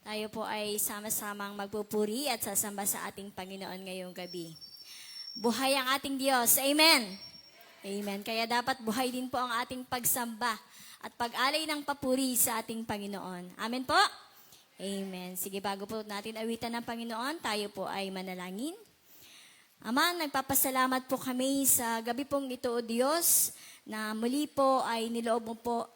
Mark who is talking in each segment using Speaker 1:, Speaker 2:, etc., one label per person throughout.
Speaker 1: Tayo po ay sama-samang magpupuri at sasamba sa ating Panginoon ngayong gabi. Buhay ang ating Diyos. Amen! Amen. Kaya dapat buhay din po ang ating pagsamba at pag-alay ng papuri sa ating Panginoon. Amen po? Amen. Sige, bago po natin awitan ng Panginoon, tayo po ay manalangin. Ama, nagpapasalamat po kami sa gabi pong ito, O Diyos, na muli po ay niloob mo po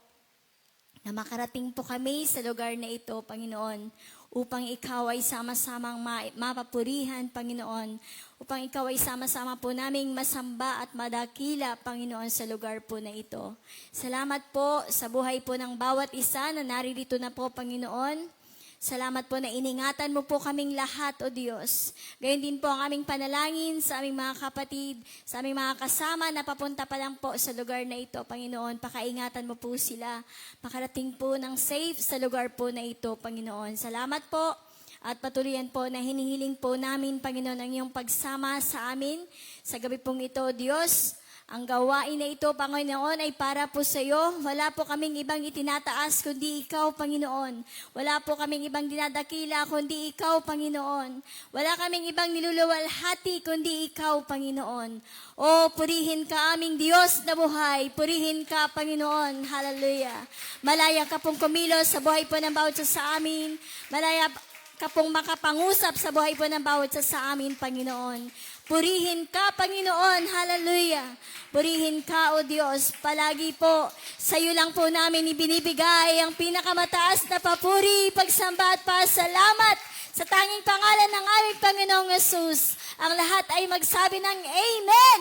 Speaker 1: na makarating po kami sa lugar na ito, Panginoon, upang ikaw ay sama-samang mapapurihan, Panginoon, upang ikaw ay sama-sama po naming masamba at madakila, Panginoon, sa lugar po na ito. Salamat po sa buhay po ng bawat isa na naririto na po, Panginoon. Salamat po na iningatan mo po kaming lahat, O Diyos. Gayon din po ang aming panalangin sa aming mga kapatid, sa aming mga kasama na papunta pa lang po sa lugar na ito, Panginoon. Pakaingatan mo po sila. Makarating po ng safe sa lugar po na ito, Panginoon. Salamat po at patuloyan po na hinihiling po namin, Panginoon, ang iyong pagsama sa amin sa gabi pong ito, Diyos. Ang gawain na ito, Panginoon, ay para po sa iyo. Wala po kaming ibang itinataas kundi ikaw, Panginoon. Wala po kaming ibang dinadakila kundi ikaw, Panginoon. Wala kaming ibang niluluwalhati kundi ikaw, Panginoon. O, purihin ka aming Diyos na buhay. Purihin ka, Panginoon. Hallelujah. Malaya ka pong kumilos sa buhay po ng bawat isa sa amin. Malaya ka pong makapangusap sa buhay po ng bawat isa sa amin, Panginoon. Purihin ka, Panginoon. Hallelujah. Purihin ka, O Diyos. Palagi po, sa iyo lang po namin ibinibigay ang pinakamataas na papuri, pagsamba at pasalamat sa tanging pangalan ng aming Panginoong Yesus. Ang lahat ay magsabi ng Amen.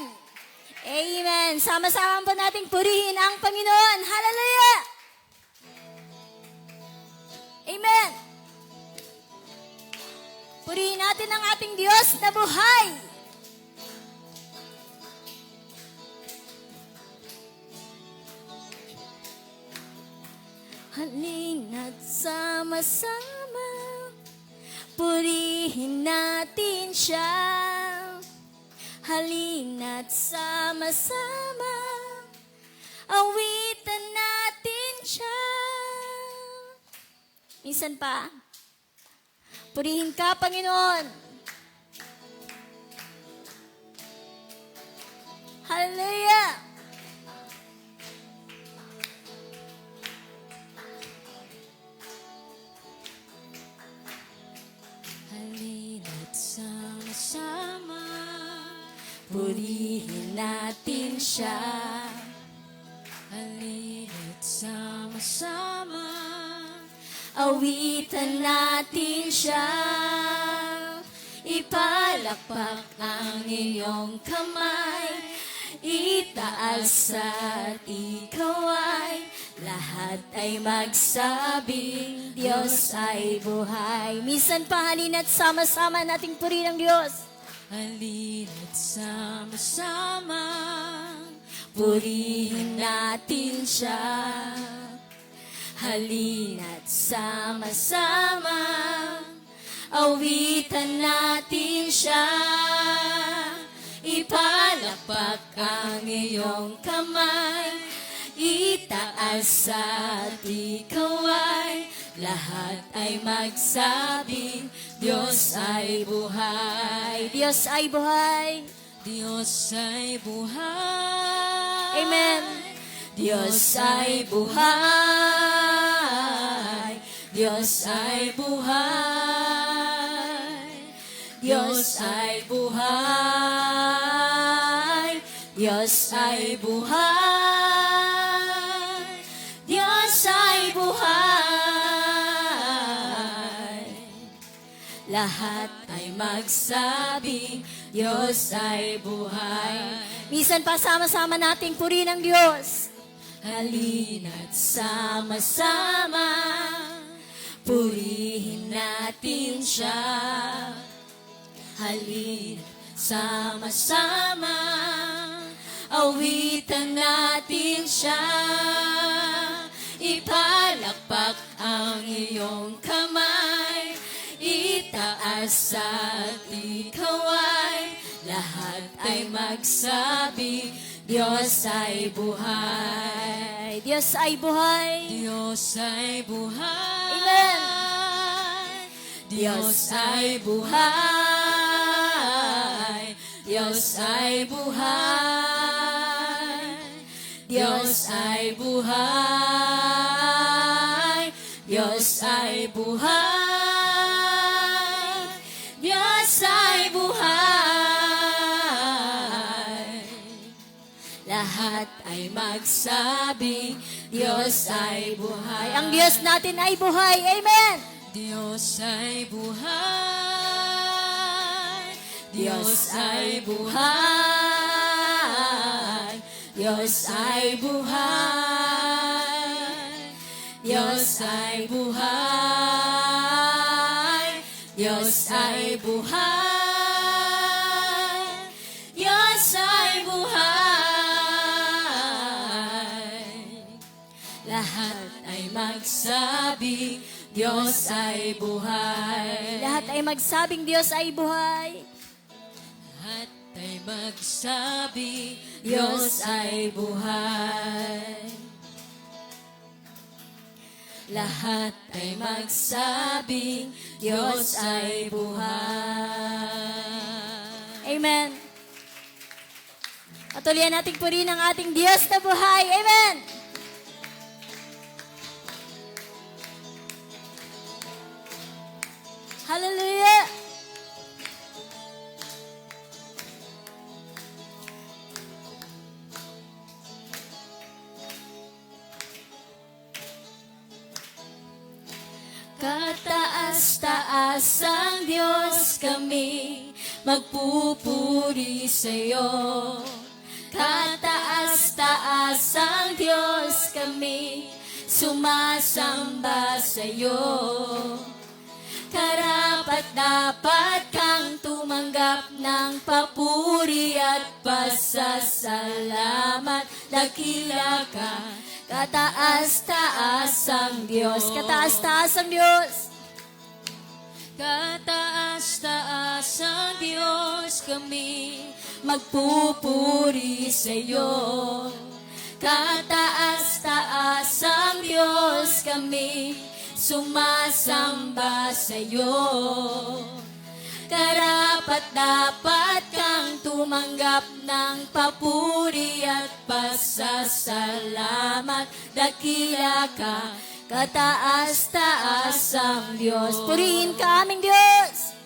Speaker 1: Amen. Sama-sama po nating purihin ang Panginoon. Hallelujah. Amen. Purihin natin ang ating Diyos na buhay. Halina't sama-sama, purihin natin siya. Halina't sama-sama, awitan natin siya. Minsan pa, purihin ka, Panginoon. Hallelujah! Halina't sama-sama, purihin natin siya. Halina't sama-sama, awitan natin siya. Ipalakpak ang iyong kamay, itaas at ikaw ay lahat ay magsabing Diyos ay buhay. Minsan pa, halina't sama-sama nating purihin ang Diyos. Halina't sama-sama, purihin natin siya. Halina't sama-sama, awitan natin siya. Ipalakpak ang iyong kamay, itaas at ikaw ay lahat ay magsabing Diyos ay buhay. Diyos ay buhay. Diyos ay buhay. Amen. Diyos ay buhay. Diyos ay buhay. Diyos ay buhay. Diyos ay buhay. Diyos ay buhay. Lahat ay magsabing Diyos ay buhay. Minsan pa sama-sama nating purihin ang Diyos. Halina't sama-sama, purihin natin siya. Halina't sama-sama, awitan natin siya. Ipalakpak ang iyong kamay, itaas at ikaw ay lahat ay magsabi Diyos ay buhay. Diyos ay buhay.
Speaker 2: Diyos ay buhay.
Speaker 1: Amen. Diyos ay buhay, Diyos ay buhay, Diyos ay buhay, Diyos ay buhay, Diyos ay buhay. Lahat ay magsabing Diyos ay buhay. Ang Diyos natin ay buhay. Amen!
Speaker 2: Diyos ay buhay, Diyos ay buhay,
Speaker 1: Diyos ay buhay, Diyos ay buhay, Diyos ay buhay, Diyos ay buhay. Lahat ay magsabing Diyos ay buhay. Lahat ay magsabing Diyos ay buhay.
Speaker 2: lahat ay magsabi,
Speaker 1: Diyos ay buhay. Lahat ay magsabing Diyos ay buhay. Amen. Patuloy nating purihin ang ating Diyos na buhay. Amen. Hallelujah. Kataas-taas ang Diyos kami, magpupuri sa'yo. Kataas-taas ang Diyos kami, sumasamba sa'yo. Karapat-dapat kang tumanggap ng papuri at pasasalamat. Dakila ka, kataas-taas ang Diyos. Kataas-taas ang Diyos.
Speaker 2: kataas-taas ang Diyos kami,
Speaker 1: Magpupuri sa'yo. Kataas-taas ang Diyos kami, sumasamba sa'yo. Karapat-dapat kang tumanggap ng papuri at pasasalamat. Dakila ka, kataas-taas ang Diyos. Purihin ka aming Diyos.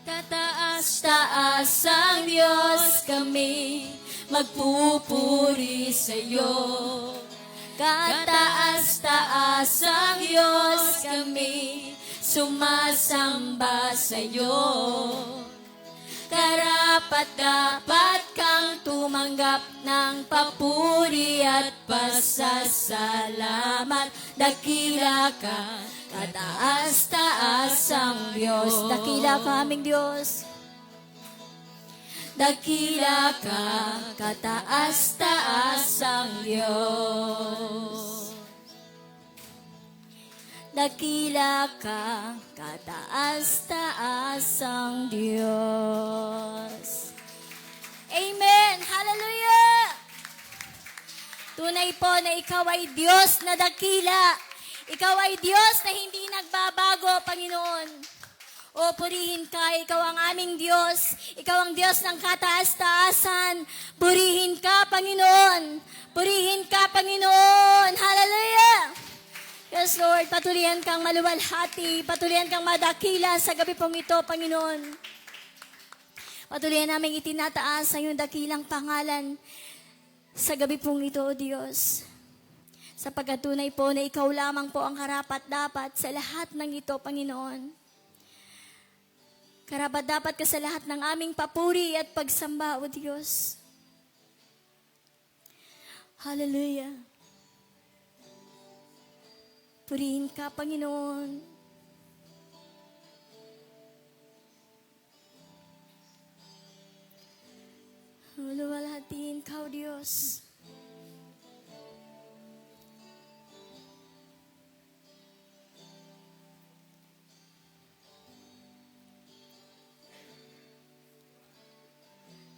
Speaker 1: Kataas-taas ang Diyos kami, magpupuri sa'yo. Kataas-taas ang Diyos kami, sumasamba sa'yo. Karapat-dapat kang tumanggap ng papuri at pasasalamat. Dakila ka, kataas-taas ang Diyos. Dakila ka aming Diyos. Dakila ka, kataas-taas ang Diyos. Dakila ka, kataas-taas ang Diyos. Amen! Hallelujah! Tunay po na ikaw ay Diyos na dakila. Ikaw ay Diyos na hindi nagbabago, Panginoon. O purihin ka, ikaw ang aming Diyos. Ikaw ang Diyos ng kataas-taasan. Purihin ka, Panginoon. Purihin ka, Panginoon. Hallelujah! Yes, Lord, patuloyan kang maluwalhati, patuloyan kang madakila sa gabi pong ito, Panginoon. Patuloyan namin itinataas ang iyong dakilang pangalan sa gabi pong ito, O Diyos. Sapagkat tunay po na ikaw lamang po ang karapat-dapat sa lahat ng ito, Panginoon. Karapat-dapat ka sa lahat ng aming papuri at pagsamba, O Diyos. Hallelujah. Purihin ka, Panginoon. Luwalhatiin ka, O Diyos.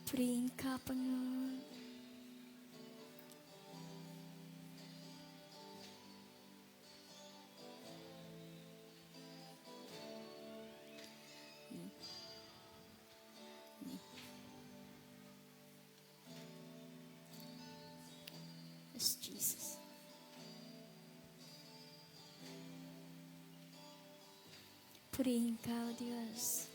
Speaker 1: Purihin ka, Panginoon. Purihin ka, O Diyos.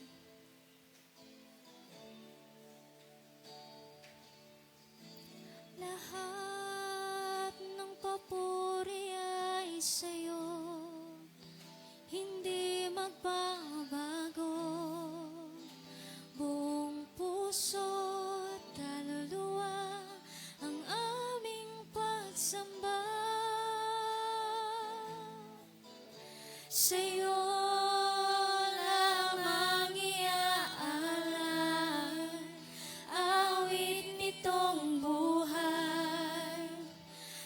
Speaker 2: Lahat ng papuri ay sa'yo, hindi magbabago. Buong puso at kaluluwa ang aming pagsamba. Sa'yo lamang iaalay, awit nitong buhay,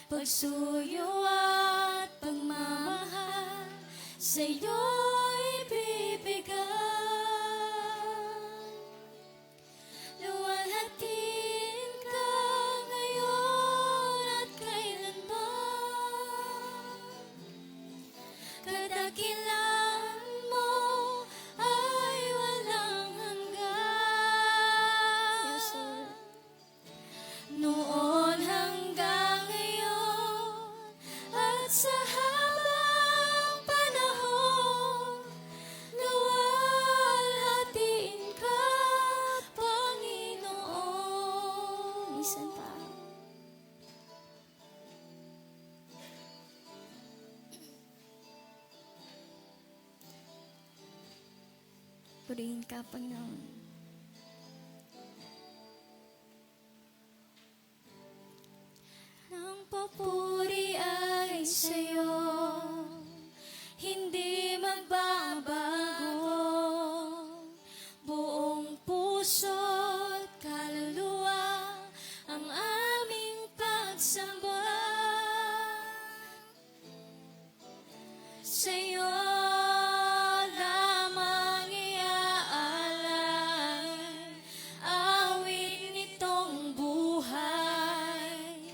Speaker 2: pagsuyo at pagmamahal, sa'yo ibibigay. Luwalhatin ka ngayon at kailanman, kadakilaan mo ay walang hanggan.
Speaker 1: Yes, Lord.
Speaker 2: Noon hanggang ngayon at sa habang panahon, luwalhatiin ka, Panginoon.
Speaker 1: Minsan pa. Purihin ka, Panginoon.
Speaker 2: Ang papuri ay sa'yo, hindi magbabago. Buong puso at kaluluwa ang aming pagsamba. Sa'yo lamang iaalay, awit nitong buhay,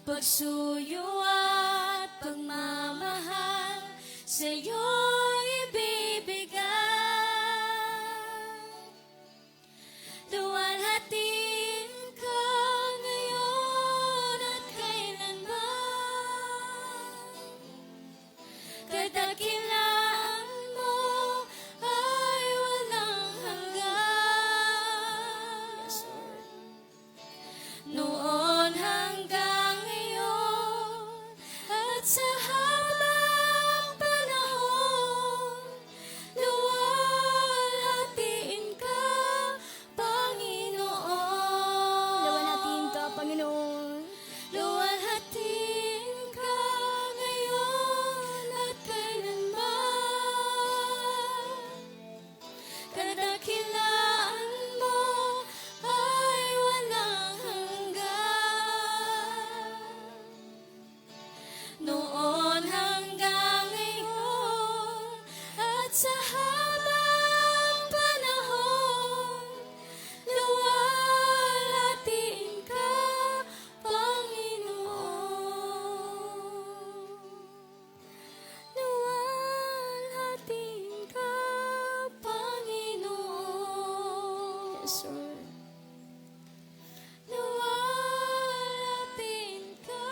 Speaker 2: pagsuyo at pagmamahal, sa'yo ibibigay. Luwalhatin ka ngayon at kailanman, kadakilaan mo ay walang hanggan.
Speaker 1: Yes, Lord.
Speaker 2: Noon hanggang ngayon at sa habang panahon, luwalhatiin ka, Panginoon.
Speaker 1: Luwalhatiin ka, Panginoon.
Speaker 2: Luwalhatin ka ngayon at kailanman, kadakilaan mo ay walang hanggan. Noon hanggang ngayon at sa habang panahon, luwalhatiin ka, Panginoon. Luwalhatiin ka, Panginoon.
Speaker 1: Yes, Lord.
Speaker 2: Luwalhatin ka,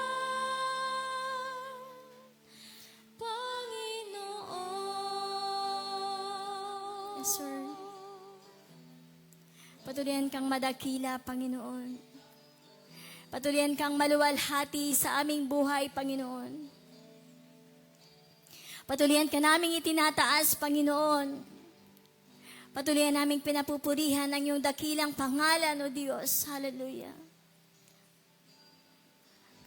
Speaker 2: Panginoon.
Speaker 1: Yes, Lord. Patuloyan kang madakila, Panginoon. Patuloyan kang maluwalhati sa aming buhay, Panginoon. Patuloyan ka naming itinataas, Panginoon. Patuloyan naming pinapupurihan ang iyong dakilang pangalan, O Diyos. Hallelujah.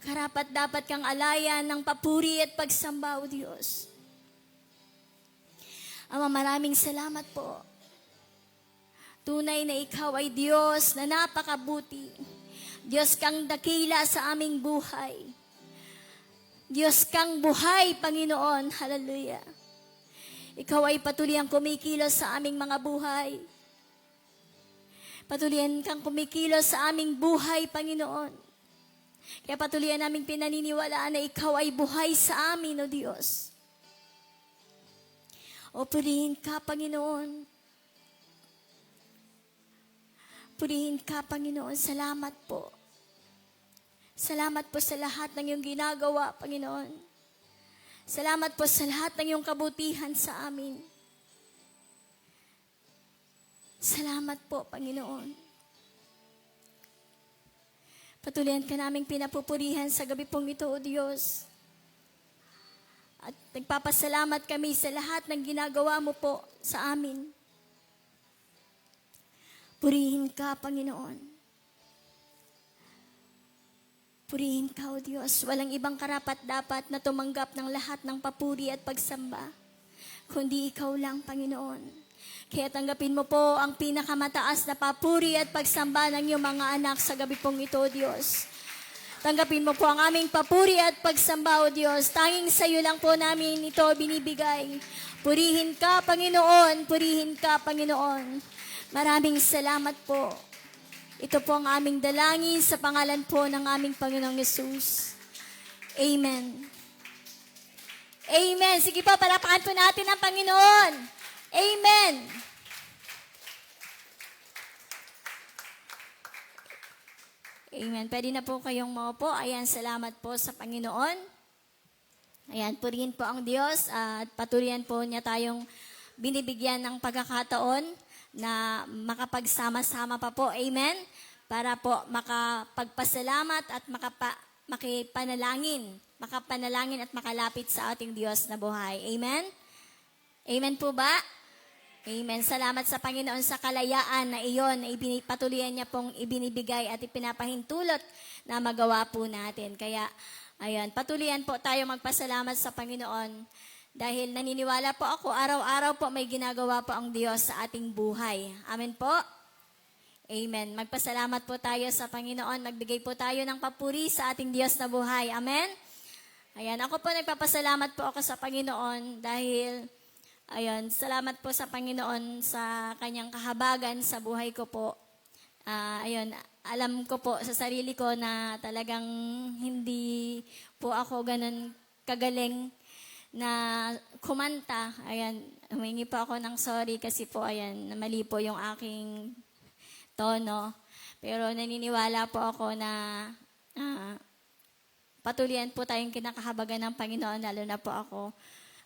Speaker 1: Karapat dapat kang alayan ng papuri at pagsamba, O Diyos. Ama, maraming salamat po. Tunay na ikaw ay Diyos na napakabuti. Diyos kang dakila sa aming buhay. Diyos kang buhay, Panginoon. Hallelujah. Ikaw ay patuloy ang kumikilos sa aming mga buhay. Patuloy kang kumikilos sa aming buhay, Panginoon. Kaya patuloy naming pinaniniwalaan na ikaw ay buhay sa amin, O Diyos. O purihin ka, Panginoon. Purihin ka, Panginoon. Salamat po. Salamat po sa lahat ng iyong ginagawa, Panginoon. Salamat po sa lahat ng iyong kabutihan sa amin. Salamat po, Panginoon. Patuloyan ka naming pinapupurihan sa gabi pong ito, O Diyos. At nagpapasalamat kami sa lahat ng ginagawa mo po sa amin. Purihin ka, Panginoon. Purihin ka, O Diyos. Walang ibang karapat-dapat na tumanggap ng lahat ng papuri at pagsamba, kundi ikaw lang, Panginoon. Kaya tanggapin mo po ang pinakamataas na papuri at pagsamba ng iyong mga anak sa gabi pong ito, O Diyos. Tanggapin mo po ang aming papuri at pagsamba, O Diyos. Tanging sa iyo lang po namin ito binibigay. Purihin ka, Panginoon. Purihin ka, Panginoon. Maraming salamat po. Ito po ang aming dalangin sa pangalan po ng aming Panginoong Yesus. Amen. Amen. Sige po, palapakan po natin ang Panginoon. Amen. Amen. Pwede na po kayong maupo. Ayan, salamat po sa Panginoon. Ayan, purihin po ang Diyos at patuloyan po niya tayong binibigyan ng pagkakataon na makapagsama-sama pa po. Amen. Para po makapagpasalamat at makapanalangin at makalapit sa ating Diyos na buhay. Amen. Amen po ba? Amen. Salamat sa Panginoon sa kalayaan na iyon na patuloyan niya pong ibinibigay at ipinapahintulot na magawa po natin. Kaya, ayun, patuloyan po tayo magpasalamat sa Panginoon dahil naniniwala po ako, araw-araw po may ginagawa po ang Diyos sa ating buhay. Amen po? Amen. Magpasalamat po tayo sa Panginoon. Magbigay po tayo ng papuri sa ating Diyos na buhay. Amen? Ayan, ako po nagpapasalamat po ako sa Panginoon dahil ayun, salamat po sa Panginoon sa kanyang kahabagan sa buhay ko po. Ayun, alam ko po sa sarili ko na talagang hindi po ako ganun kagaling na kumanta. Ayan, humingi po ako ng sorry kasi po, ayan, mali po yung aking tono. Pero naniniwala po ako na patuloyan po tayong kinakahabagan ng Panginoon, lalo na po ako.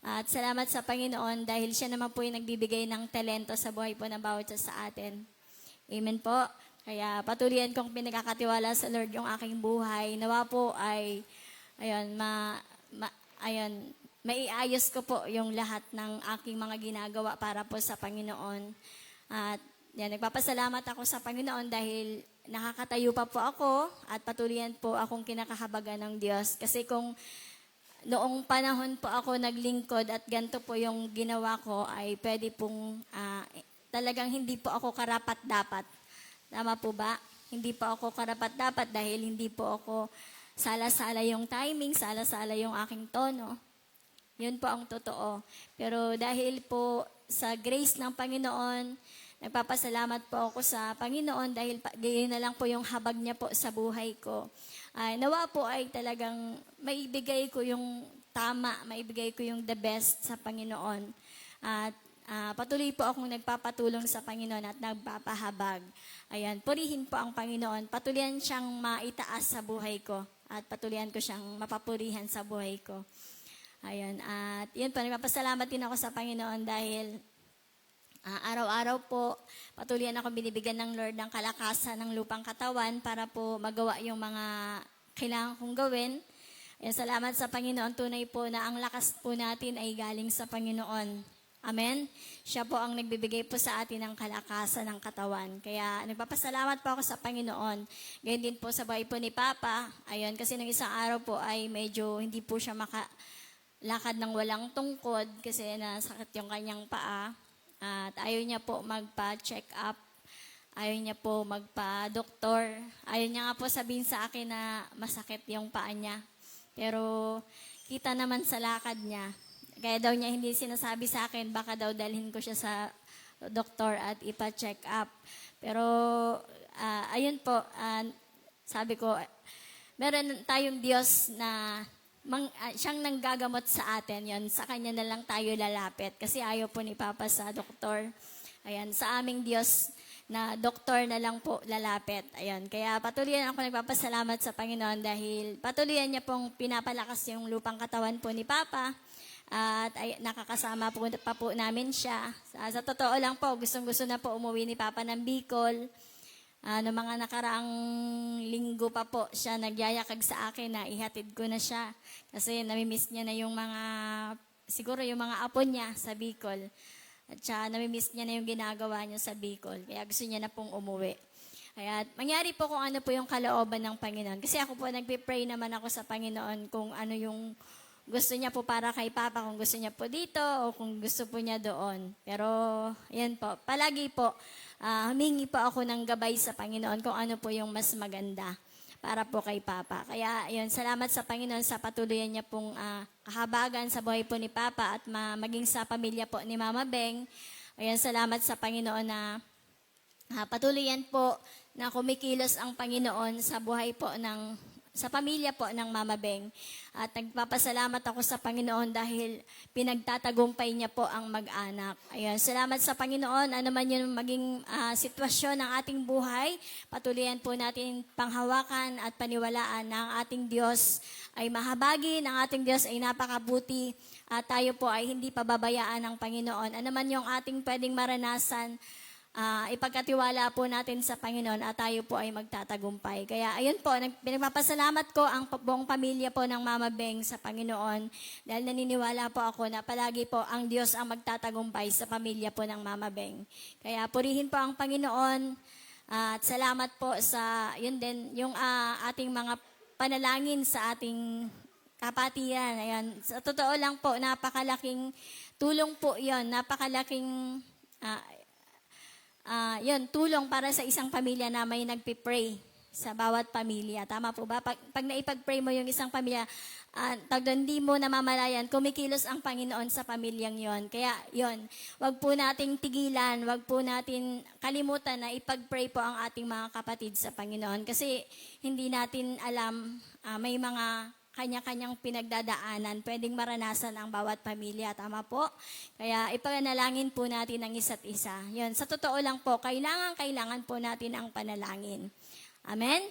Speaker 1: At salamat sa Panginoon dahil siya naman po yung nagbibigay ng talento sa buhay po ng bawat isa sa atin. Amen po. Kaya patuloyan kong pinagkakatiwala sa Lord yung aking buhay. Nawa po ay, ayun, maiayos ko po yung lahat ng aking mga ginagawa para po sa Panginoon. At yan, nagpapasalamat ako sa Panginoon dahil nakakatayo pa po ako at patuloyan po akong kinakahabagan ng Diyos. Kasi kung noong panahon po ako naglingkod at ganito po yung ginawa ko ay pwede pong talagang hindi po ako karapat-dapat. Tama po ba? Hindi po ako karapat-dapat dahil hindi po ako sala-sala yung timing, sala-sala yung aking tono. Yun po ang totoo. Pero dahil po sa grace ng Panginoon, nagpapasalamat po ako sa Panginoon dahil gayon na lang po yung habag niya po sa buhay ko. Nawa po ay talagang maibigay ko yung tama, maibigay ko yung the best sa Panginoon. At patuloy po akong nagpapatulong sa Panginoon at nagpapahabag. Ayan, purihin po ang Panginoon. Patuloyan siyang maitaas sa buhay ko at patuloyan ko siyang mapapurihan sa buhay ko. Ayan, at yun po, nagpapasalamat din ako sa Panginoon dahil araw-araw po, patuloy ako binibigyan ng Lord ng kalakasan ng lupang katawan para po magawa yung mga kailangan kong gawin. Salamat sa Panginoon. Tunay po na ang lakas po natin ay galing sa Panginoon. Amen? Siya po ang nagbibigay po sa atin ng kalakasan ng katawan. Kaya nagpapasalamat po ako sa Panginoon. Ganyan din po sa buhay po ni Papa. Ayun, kasi nung isang araw po ay medyo hindi po siya makalakad ng walang tungkod kasi nasakit yung kanyang paa. At ayaw niya po magpa-check up. Ayaw niya po magpa-doktor. Ayaw niya nga po sabihin sa akin na masakit yung paa niya. Pero kita naman sa lakad niya. Kaya daw niya hindi sinasabi sa akin, baka daw dalhin ko siya sa doktor at ipa-check up. Pero ayun po, sabi ko, meron tayong Diyos na siyang nanggagamot sa atin. Yon, sa Kanya na lang tayo lalapit. Kasi ayaw po ni Papa sa doktor. Ayan, sa aming Diyos na doktor na lang po lalapit. Ayan, kaya patuloy ako nagpapasalamat sa Panginoon dahil patuloy niya pong pinapalakas yung lupang katawan po ni Papa. At nakakasama po, pa po namin siya. Sa totoo lang po, gustong-gusto na po umuwi ni Papa ng Bicol. No mga nakaraang linggo pa po siya nagyayakag sa akin na ihatid ko na siya. Kasi namimiss niya na yung siguro yung mga apo niya sa Bicol. At siya namimiss niya na yung ginagawa niya sa Bicol. Kaya gusto niya na pong umuwi. Kaya mangyari po kung ano po yung kalooban ng Panginoon. Kasi ako po nagpipray naman ako sa Panginoon kung ano yung gusto niya po para kay Papa, kung gusto niya po dito o kung gusto po niya doon. Pero, yan po, palagi po, humingi po ako ng gabay sa Panginoon kung ano po yung mas maganda para po kay Papa. Kaya, yun, salamat sa Panginoon sa patuloy niya pong kahabagan sa buhay po ni Papa at maging sa pamilya po ni Mama Beng. Ayan, salamat sa Panginoon na patuloy yan po na kumikilos ang Panginoon sa buhay po sa pamilya po ng Mama Beng. At nagpapasalamat ako sa Panginoon dahil pinagtatagumpay niya po ang mag-anak. Ayan, salamat sa Panginoon. Ano man yung maging sitwasyon ng ating buhay, patuloyan po natin panghawakan at paniwalaan na ang ating Diyos ay mahabagin, ang ating Diyos ay napakabuti, at tayo po ay hindi pababayaan ng Panginoon. Ano man yung ating pwedeng maranasan, ipagkatiwala po natin sa Panginoon at tayo po ay magtatagumpay. Kaya ayun po, pinagpapasalamat ko ang buong pamilya po ng Mama Beng sa Panginoon dahil naniniwala po ako na palagi po ang Diyos ang magtatagumpay sa pamilya po ng Mama Beng. Kaya purihin po ang Panginoon at salamat po sa yun din, yung ating mga panalangin sa ating kapatiran. Ayan. Sa totoo lang po, napakalaking tulong po yun, napakalaking yun, tulong para sa isang pamilya na may nagpipray sa bawat pamilya. Tama po ba? Pag naipag-pray mo yung isang pamilya, hindi mo namamalayan, kumikilos ang Panginoon sa pamilyang yon. Kaya yon, wag po nating tigilan, wag po natin kalimutan na ipag-pray po ang ating mga kapatid sa Panginoon. Kasi hindi natin alam, may mga kanya-kanyang pinagdadaanan, pwedeng maranasan ang bawat pamilya. Tama po? Kaya ipanalangin po natin ang isa't isa. Yun, sa totoo lang po, kailangan po natin ang panalangin. Amen?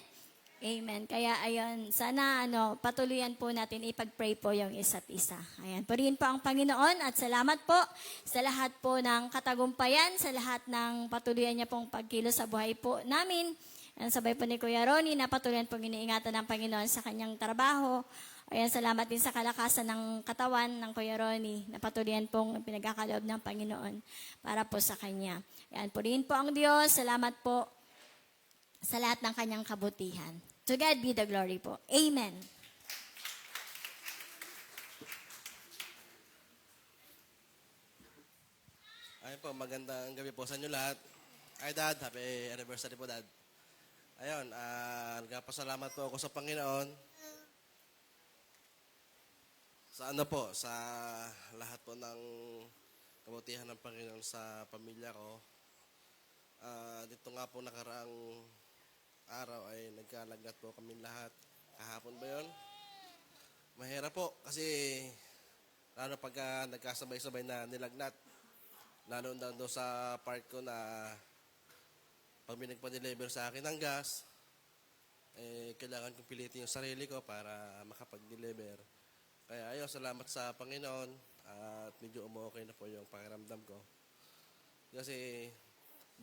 Speaker 1: Amen. Kaya ayun, sana patuloyan po natin ipag-pray po yung isa't isa. Ayan, purihin po ang Panginoon at salamat po sa lahat po ng katagumpayan, sa lahat ng patuloyan niya pong pagkilos sa buhay po namin. Ayan, sabay po ni Kuya Ronnie na patuloy pong iniingatan ng Panginoon sa kanyang trabaho. Ayan, salamat din sa kalakasan ng katawan ng Kuya Ronnie na patuloy pong pinagkakaloob ng Panginoon para po sa kanya. Ayan, purihin po ang Diyos. Salamat po sa lahat ng kanyang kabutihan. To God be the glory po. Amen.
Speaker 3: Ayun po, magandang gabi po sa inyo lahat. Ay Dad, happy anniversary po Dad. Ayun, nagpasalamat po ako sa Panginoon. Sa sa lahat po ng kabutihan ng Panginoon sa pamilya ko. Dito nga po nakaraang araw ay nagkalagnat po kami lahat. Kahapon ba yun? Mahirap po kasi lalo pagka nagkasabay-sabay na nilagnat. Lalo na doon sa part ko na pag may nagpa-deliver sa akin ng gas, kailangan kong pilitin yung sarili ko para makapag-deliver. Kaya ayun, salamat sa Panginoon at medyo okay na po yung pakiramdam ko. Kasi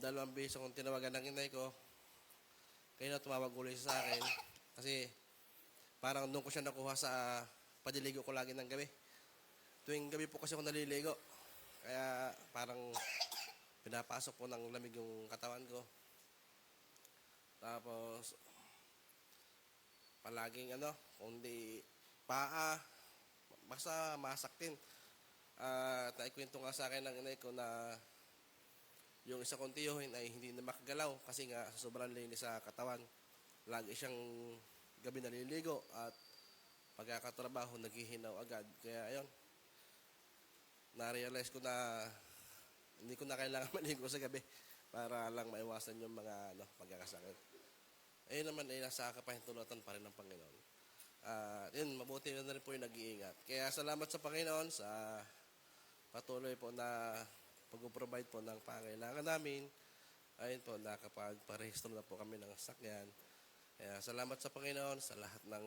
Speaker 3: 2 beses akong tinawagan ng inay ko, kaya na tumawag ulit sa akin. Kasi parang doon ko siya nakuha sa padiligo ko lagi ng gabi. Tuwing gabi po kasi ako naliligo. Kaya parang pinapasok po ng lamig yung katawan ko. Tapos, palaging kundi paa, basta masaktin. Naikwento nga sa akin ng inay ko na yung isa kong tiyuhin ay hindi na makagalaw kasi nga sa sobrang linis sa katawan. Lagi siyang gabi naliligo at pagkakatrabaho naghihinaw agad. Kaya ayun, na-realize ko na hindi ko na kailangan maligo sa gabi para lang maiwasan yung mga pagkakasakit. Ayun naman ay nasa kapahintulutan pa rin ng Panginoon. Yun, mabuti na rin po yung nag-iingat. Kaya salamat sa Panginoon sa patuloy po na pag-provide po ng pangailangan namin. Ayun po, nakapagparehistro na po kami ng sakyan. Kaya salamat sa Panginoon sa lahat ng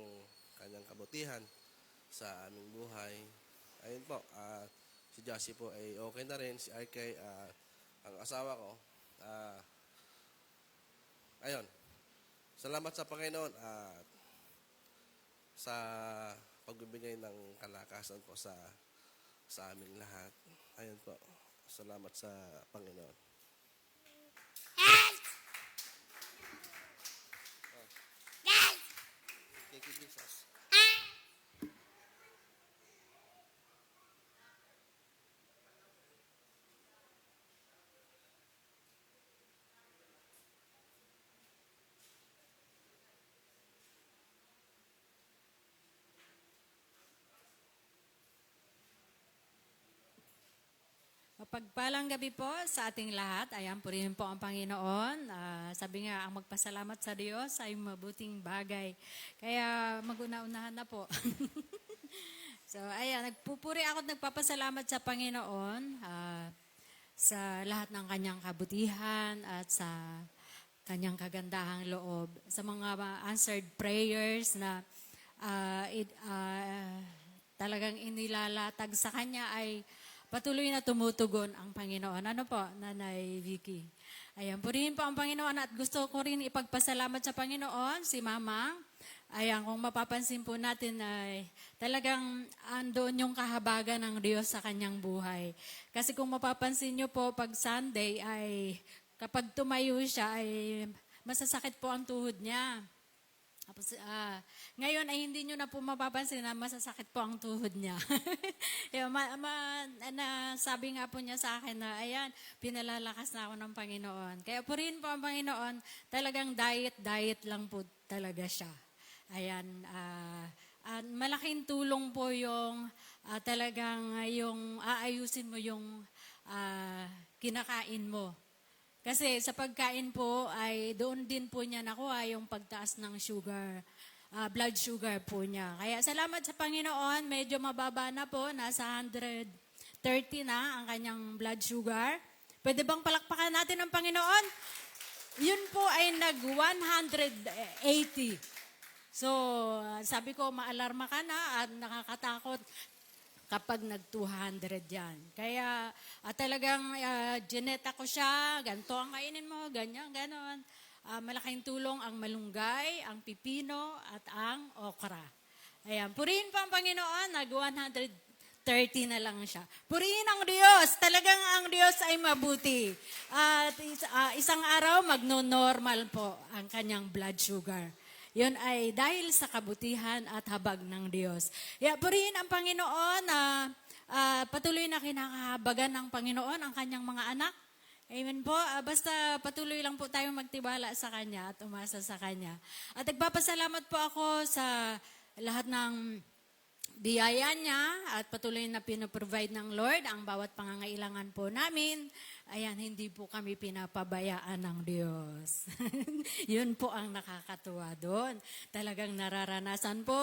Speaker 3: kanyang kabutihan sa aming buhay. ayun po, si Jassy po ay okay na rin, si RK, ang asawa ko. Ayun, salamat sa Panginoon at sa pagbibigay ng kalakasan po sa aming lahat. Ayun po, salamat sa Panginoon. Thank you, Jesus.
Speaker 4: Mapagpalang gabi po sa ating lahat. Ayan, purihin po ang Panginoon. Sabi nga, ang magpasalamat sa Diyos ay mabuting bagay. Kaya maguna-unahan na po. So, ayan, nagpupuri ako at nagpapasalamat sa Panginoon sa lahat ng kanyang kabutihan at sa kanyang kagandahang loob. Sa mga answered prayers na talagang inilalatag sa kanya ay patuloy na tumutugon ang Panginoon. Ano po, Nanay Vicky? Ayan, purihin po ang Panginoon at gusto ko rin ipagpasalamat sa Panginoon, si Mama. Ayan, kung mapapansin po natin ay talagang andoon yung kahabagan ng Diyos sa kanyang buhay. Kasi kung mapapansin nyo po, pag Sunday ay kapag tumayo siya ay masasakit po ang tuhod niya. Tapos, ngayon ay hindi nyo na po mapapansin na masasakit po ang tuhod niya. Sabi nga po niya sa akin na, ayan, pinalalakas na ako ng Panginoon. Kaya po rin po ang Panginoon, talagang diet lang po talaga siya. Ayan, malaking tulong po yung talagang yung aayusin mo yung kinakain mo. Kasi sa pagkain po ay doon din po niya nakuha yung pagtaas ng sugar, blood sugar po niya. Kaya salamat sa Panginoon, medyo mababa na po, nasa 130 na ang kanyang blood sugar. Pwede bang palakpakan natin ang Panginoon? Yun po ay nag-180. So, sabi ko, maalarma ka na at nakakatakot kapag nag-200 yan. Kaya talagang gineta ko siya, ganito ang kainin mo, ganyan, ganon. Malaking tulong ang malunggay, ang pipino, at ang okra. Ayan, purihin pa ang Panginoon, nag-130 na lang siya. Purihin ang Diyos, talagang ang Diyos ay mabuti. At isang araw, magno-normal po ang kanyang blood sugar. Yun ay dahil sa kabutihan at habag ng Diyos. Purihin ang Panginoon na patuloy na kinakahabagan ng Panginoon ang kanyang mga anak. Amen po. Basta patuloy lang po tayong magtibala sa Kanya at umasa sa Kanya. At nagpapasalamat po ako sa lahat ng biyaya niya at patuloy na pinoprovide ng Lord ang bawat pangangailangan po namin. Ayan, hindi po kami pinapabayaan ng Diyos. Yun po ang nakakatuwa doon. Talagang nararanasan po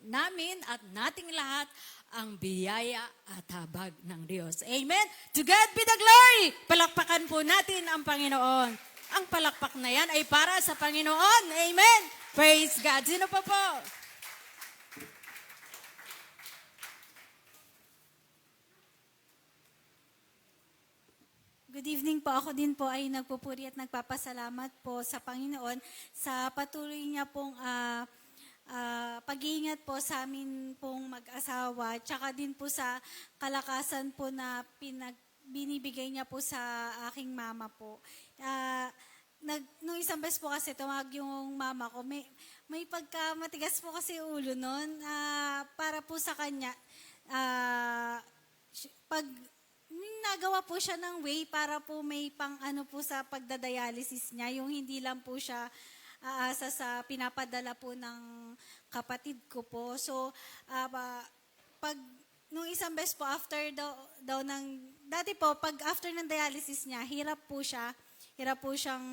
Speaker 4: namin at nating lahat ang biyaya at habag ng Diyos. Amen? To God be the glory! Palakpakan po natin ang Panginoon. Ang palakpak na yan ay para sa Panginoon. Amen? Praise God. Sino pa po?
Speaker 5: Good evening po. Ako din po ay nagpupuri at nagpapasalamat po sa Panginoon sa patuloy niya pong pag-iingat po sa amin pong mag-asawa, tsaka din po sa kalakasan po na binibigay niya po sa aking mama po. Nung isang beses po kasi tumawag yung mama ko, may pagkamatigas po kasi ulo nun, para po sa kanya, pag nagawa po siya ng way para po may pang ano po sa pagdadialysis niya, yung hindi lang po siya aasa sa pinapadala po ng kapatid ko po. So, pag nung isang beses po after daw ng dati po pag after ng dialysis niya, hirap po siyang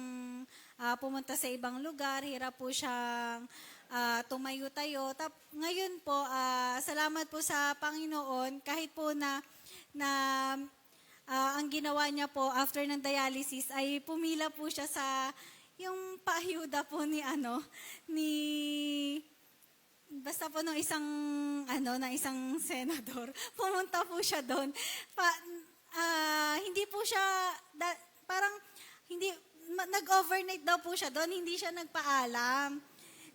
Speaker 5: pumunta sa ibang lugar, hirap po siyang tumayo-tayo. Ngayon po, salamat po sa Panginoon kahit po na ang ginawa niya po after ng dialysis ay pumila po siya sa yung paayuda po ni basta po nung isang, na isang senador, pumunta po siya doon. Hindi po siya, parang, hindi, nag-overnight daw po siya doon, hindi siya nagpaalam.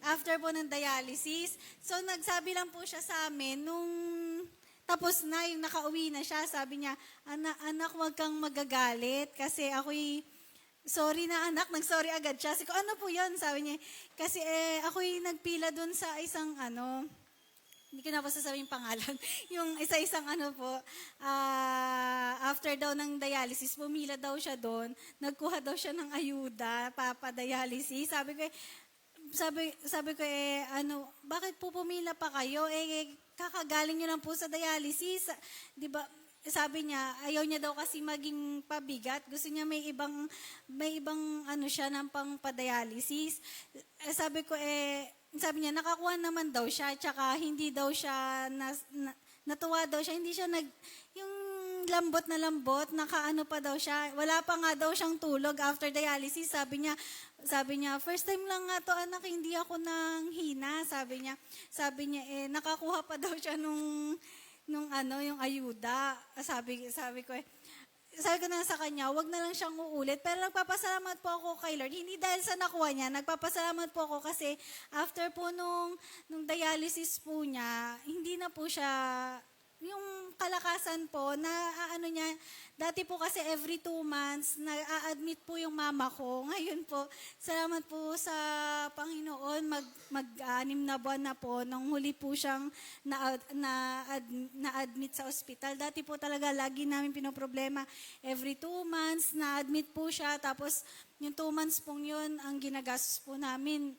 Speaker 5: After po ng dialysis. So, nagsabi lang po siya sa amin, nung tapos na, yung nakauwi na siya, sabi niya, anak, wag kang magagalit kasi ako'y, sorry na anak, nag-sorry agad siya. Sabi ko, ano po yun? Sabi niya, kasi ako'y nagpila dun sa isang hindi ko na po sasabihin pangalan, yung isa-isang after daw ng dialysis, pumila daw siya doon, nagkuha daw siya ng ayuda, papadialysis. Sabi ko, bakit po pumila pa kayo? Kakagaling nyo lang po sa dialysis. Di ba? Sabi niya, ayaw niya daw kasi maging pabigat. Gusto niya may ibang siya ng pang-padialysis. Sabi niya, nakakuha naman daw siya, tsaka hindi daw siya, natuwa daw siya, hindi siya yung lambot na lambot, nakaano pa daw siya, wala pa nga daw siyang tulog after dialysis. Sabi niya, first time lang nga to anak, hindi ako nang hina. Sabi niya, nakakuha pa daw siya nung yung ayuda. Sabi ko na sa kanya, wag na lang siyang uulit. Pero nagpapasalamat po ako kay Lord. Hindi dahil sa nakuha niya, nagpapasalamat po ako kasi after po nung dialysis po niya, hindi na po siya, yung kalakasan po, niya, dati po kasi every 2 months, na-admit po yung mama ko. Ngayon po, salamat po sa Panginoon, mag-6 na buwan na po, nung huli po siyang na-admit sa ospital. Dati po talaga, lagi namin pinoproblema. Every 2 months, na-admit po siya, tapos yung 2 months pong yun, ang ginagastos po namin,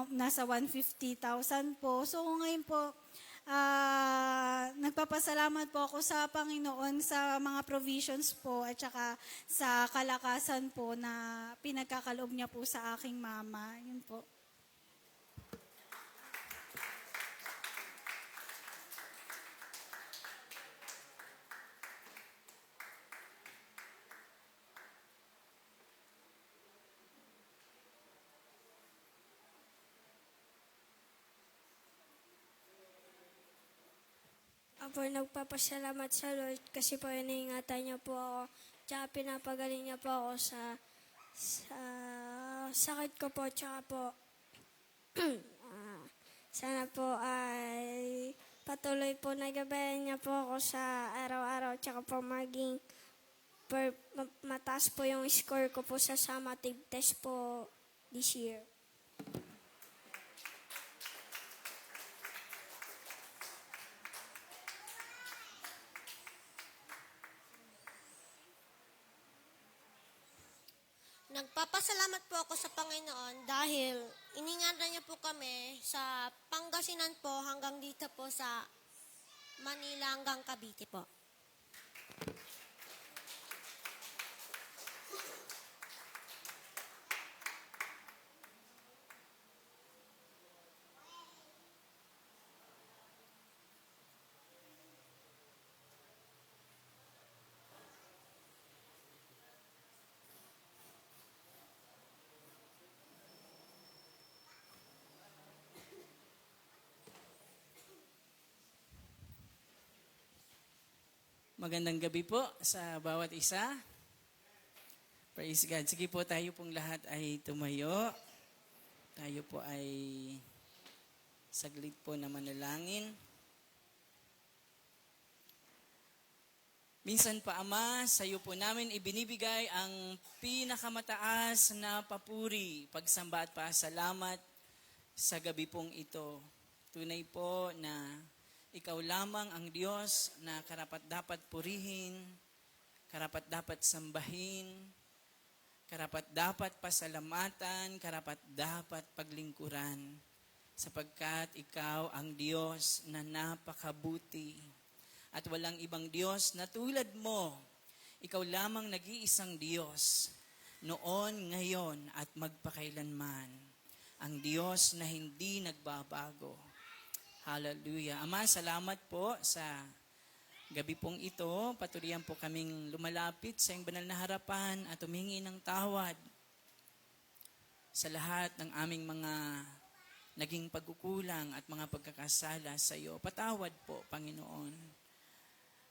Speaker 5: nasa 150,000 po. So ngayon po, nagpapasalamat po ako sa Panginoon sa mga provisions po at saka sa kalakasan po na pinagkakaloob niya po sa aking mama. Yun po.
Speaker 2: Apo, nagpapasalamat sa Lord kasi po iniingatan niya po ako. Tsaka pinapagaling niya po ako sa sakit ko po. Tsaka po, sana po ay patuloy po nagabayan niya po ako sa araw-araw. Tsaka po maging mataas po yung score ko po sa summative test po this year.
Speaker 6: Nagpapasalamat po ako sa Panginoon dahil iningatan niya po kami sa Pangasinan po hanggang dito po sa Manila hanggang Cavite po.
Speaker 7: Magandang gabi po sa bawat isa. Praise God. Sige po, tayo pong lahat ay tumayo. Tayo po ay saglit po na manalangin. Minsan pa, Ama, sa iyo po namin ibinibigay ang pinakamataas na papuri, pagsamba at pasalamat sa gabi pong ito. Tunay po na ikaw lamang ang Diyos na karapat-dapat purihin, karapat-dapat sambahin, karapat-dapat pasalamatan, karapat-dapat paglingkuran, sapagkat ikaw ang Diyos na napakabuti. At walang ibang Diyos na tulad mo. Ikaw lamang nag-iisang Diyos, noon, ngayon, at magpakailanman. Ang Diyos na hindi nagbabago. Hallelujah. Ama, salamat po sa gabi pong ito. Patuloyan po kaming lumalapit sa iyong banal na harapan at humingi ng tawad sa lahat ng aming mga naging pagkukulang at mga pagkakasala sa iyo. Patawad po, Panginoon.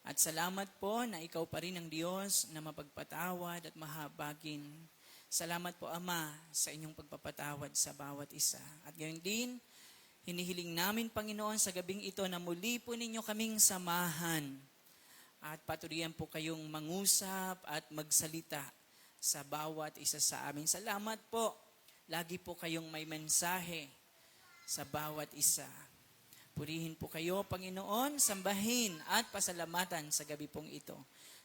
Speaker 7: At salamat po na ikaw pa rin ang Diyos na mapagpatawad at mahabagin. Salamat po, Ama, sa inyong pagpapatawad sa bawat isa. At gayon din, hinihiling namin, Panginoon, sa gabing ito na muli po ninyo kaming samahan. At paturihan po kayong mangusap at magsalita sa bawat isa sa amin. Salamat po. Lagi po kayong may mensahe sa bawat isa. Purihin po kayo, Panginoon, sambahin at pasalamatan sa gabi pong ito.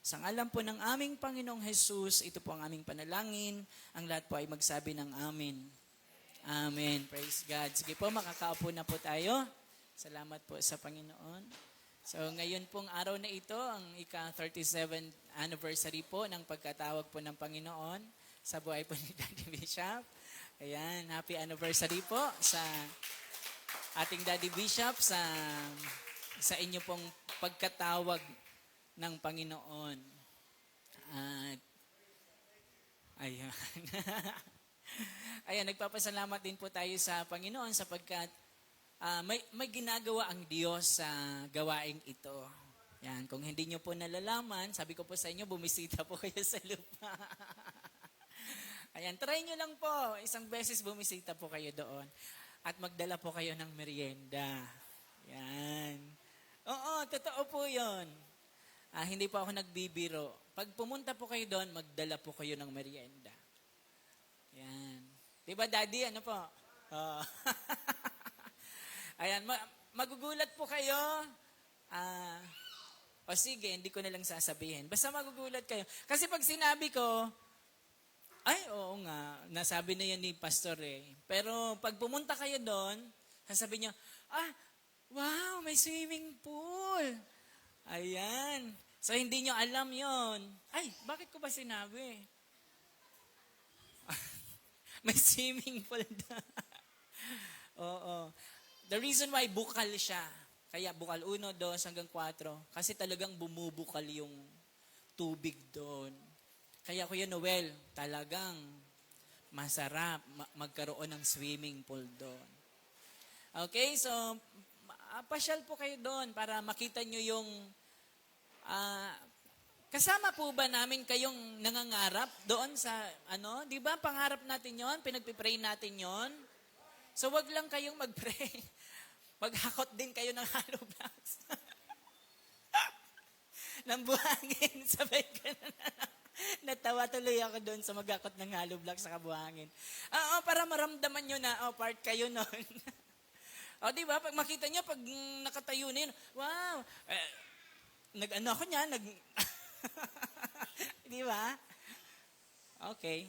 Speaker 7: Sa ngalan po ng aming Panginoong Jesus, ito po ang aming panalangin. Ang lahat po ay magsabi ng amen. Amen. Praise God. Sige po, makakaupo na po tayo. Salamat po sa Panginoon. So ngayon pong araw na ito, ang ika-37th anniversary po ng pagkatawag po ng Panginoon sa buhay po ni Daddy Bishop. Ayan, happy anniversary po sa ating Daddy Bishop sa inyo pong pagkatawag ng Panginoon. At ayan. Ayan, nagpapasalamat din po tayo sa Panginoon sapagkat may ginagawa ang Diyos sa gawaing ito. Yan, kung hindi nyo po nalalaman, sabi ko po sa inyo, bumisita po kayo sa lupa. Ayan, try nyo lang po. Isang beses bumisita po kayo doon. At magdala po kayo ng merienda. Yan. Oo, totoo po yun. Hindi po ako nagbibiro. Pag pumunta po kayo doon, magdala po kayo ng merienda. Yan. Diba, Daddy? Ano po? Ayan, magugulat po kayo. O sige, hindi ko na lang sasabihin. Basta magugulat kayo. Kasi pag sinabi ko, ay, oo nga, nasabi na yan ni Pastor eh. Pero pag pumunta kayo doon, sasabihin niyo, wow, may swimming pool. Ayan. So, hindi nyo alam yon. Ay, bakit ko ba sinabi? May swimming pool doon. Oo. The reason why bukal siya, kaya bukal 1, 2, hanggang 4, kasi talagang bumubukal yung tubig doon. Kaya Kuya Noel, talagang masarap magkaroon ng swimming pool doon. Okay, so pasyal po kayo doon para makita nyo yung kasama po ba namin kayong nangangarap doon sa di ba pangarap natin yon, pinagpipray natin yon. So wag lang kayong magpray. Maghakot din kayo ng hollow blocks. ng buhangin, sabay ka na. Natawa tuloy ako doon sa maghakot ng hollow blocks sa kabuhangin. Para maramdaman nyo na, part kayo noon. Di ba? Pag makita nyo, pag nakatayo na yun, wow! Ako niya, di ba? Okay.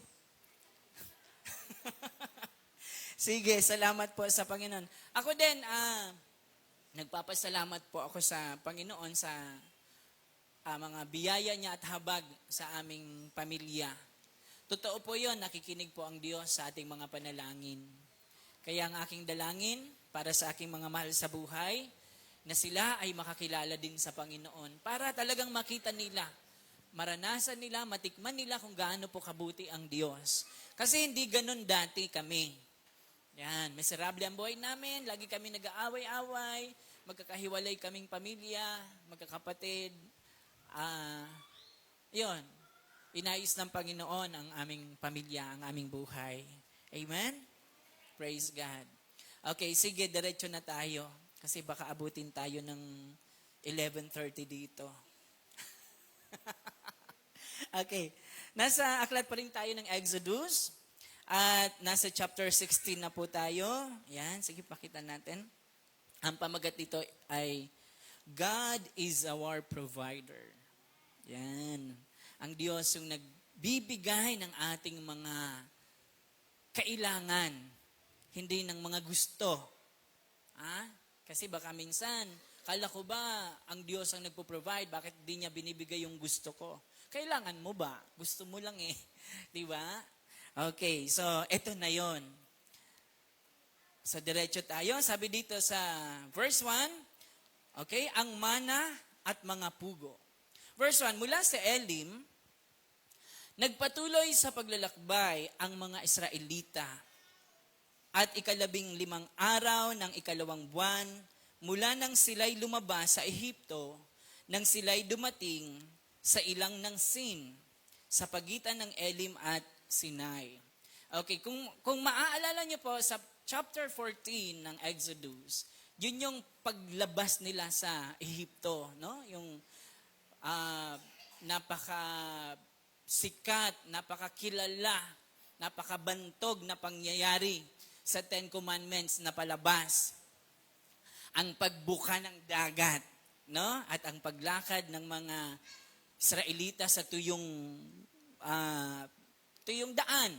Speaker 7: Sige, salamat po sa Panginoon. Ako din, nagpapasalamat po ako sa Panginoon sa mga biyaya niya at habag sa aming pamilya. Totoo po yun, nakikinig po ang Diyos sa ating mga panalangin. Kaya ang aking dalangin para sa aking mga mahal sa buhay, na sila ay makakilala din sa Panginoon para talagang makita nila, maranasan nila, matikman nila kung gaano po kabuti ang Diyos. Kasi hindi ganun dati kami. Yan, miserable ang buhay namin, lagi kami nag-aaway-away, magkakahiwalay kaming pamilya, magkakapatid. Yun, inayos ng Panginoon ang aming pamilya, ang aming buhay. Amen? Praise God. Okay, sige, diretso na tayo. Kasi baka abutin tayo ng 11:30 dito. Okay. Nasa aklat pa rin tayo ng Exodus. At nasa chapter 16 na po tayo. Yan, sige, pakita natin. Ang pamagat dito ay, God is our provider. Yan. Ang Diyos yung nagbibigay ng ating mga kailangan. Hindi ng mga gusto. Kasi baka minsan, kala ko ba ang Diyos ang nagpo-provide, bakit di niya binibigay yung gusto ko? Kailangan mo ba? Gusto mo lang eh. Di ba? Okay, so eto na yon. So diretso tayo. Sabi dito sa verse 1, okay, ang mana at mga pugo. Verse 1, mula sa Elim, nagpatuloy sa paglalakbay ang mga Israelita. at 15 araw ng 2 buwan, mula nang sila'y lumabas sa Ehipto, nang sila'y dumating sa ilang ng Sin, sa pagitan ng Elim at Sinai. Okay, kung maaalala niyo po sa chapter 14 ng Exodus, yun yung paglabas nila sa Ehipto, no? Yung napaka sikat, napakakilala, napakabantog na pangyayari sa Ten Commandments na palabas. Ang pagbuka ng dagat, no? At ang paglakad ng mga Israelita sa tuyong daan.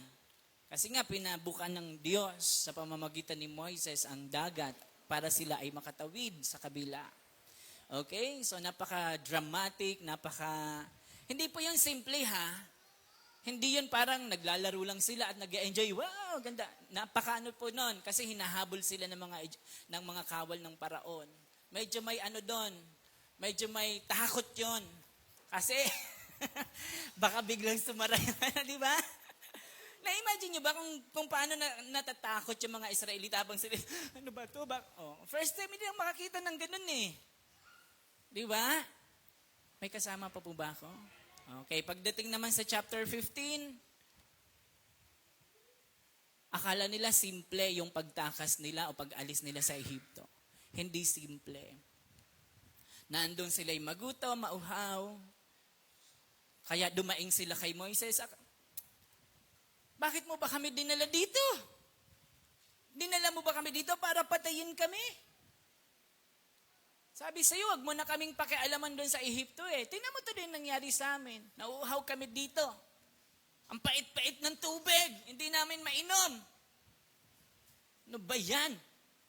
Speaker 7: Kasi nga, pinabuka ng Diyos sa pamamagitan ni Moises ang dagat para sila ay makatawid sa kabila. Okay? So, napaka-dramatic, hindi po yung simple ha. Hindi yun parang naglalaro lang sila at nag-enjoy. Wow, ganda. Napaka-ano po nun. Kasi hinahabol sila ng mga kawal ng paraon. Medyo may doon. Medyo may takot yon. Kasi, baka biglang sumara yun, di ba? Na-imagine nyo ba kung paano natatakot yung mga Israelita habang sila, ano ba to? First time hindi lang makakita ng ganun eh. Di ba? May kasama pa po ba ako? Okay, pagdating naman sa chapter 15, akala nila simple yung pagtakas nila o pag-alis nila sa Ehipto. Hindi simple. Nandun sila'y magutom, mauhaw. Kaya dumaing sila kay Moises. Bakit mo ba kami dinala dito? Dinala mo ba kami dito para patayin kami? Sabi sa'yo, wag mo na kaming pakialaman doon sa Ehipto eh. Tingnan mo to din nangyari sa amin. Nauuhaw kami dito. Ang pait-pait ng tubig. Hindi namin mainom. Ano ba yan?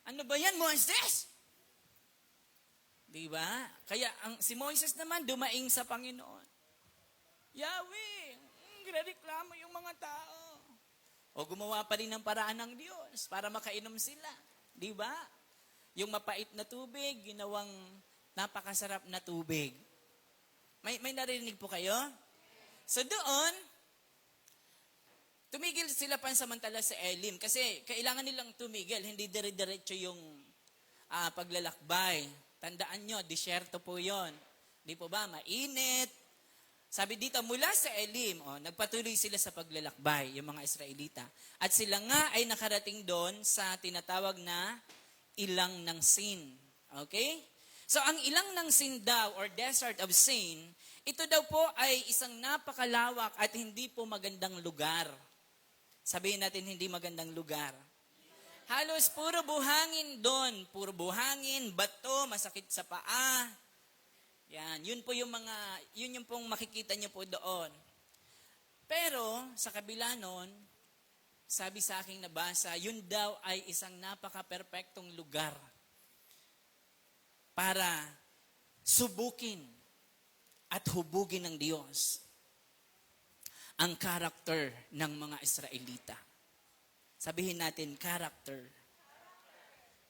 Speaker 7: Ano ba yan, Moises? Diba? Kaya si Moises naman dumaing sa Panginoon. Yahweh, reklamo yung mga tao. O gumawa pa rin ng paraan ng Diyos para makainom sila. Di ba? Yung mapait na tubig, ginawang napakasarap na tubig. May narinig po kayo? So doon, tumigil sila pansamantala sa Elim. Kasi kailangan nilang tumigil, hindi dire-diretso yung paglalakbay. Tandaan nyo, disyerto po yon. Di po ba? Mainit. Sabi dito, mula sa Elim, nagpatuloy sila sa paglalakbay, yung mga Israelita. At sila nga ay nakarating doon sa tinatawag na ilang ng Sin. Okay? So, ang ilang ng Sin daw, or Desert of Sin, ito daw po ay isang napakalawak at hindi po magandang lugar. Sabihin natin, hindi magandang lugar. Halos puro buhangin doon. Puro buhangin, bato, masakit sa paa. Yan, yun yung pong makikita niyo po doon. Pero, sa kabila nun, sabi sa aking nabasa, yun daw ay isang napaka-perpektong lugar para subukin at hubugin ng Diyos ang karakter ng mga Israelita. Sabihin natin, character.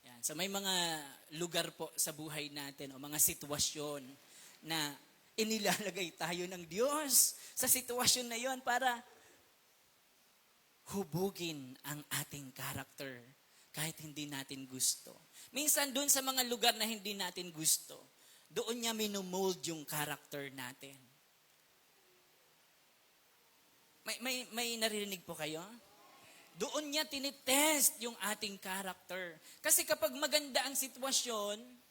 Speaker 7: Yan. So may mga lugar po sa buhay natin o mga sitwasyon na inilalagay tayo ng Diyos sa sitwasyon na yon para hubugin ang ating character kahit hindi natin gusto. Minsan doon sa mga lugar na hindi natin gusto, doon niya minomold yung character natin. May naririnig po kayo? Doon niya tinitest yung ating character. Kasi kapag maganda ang sitwasyon,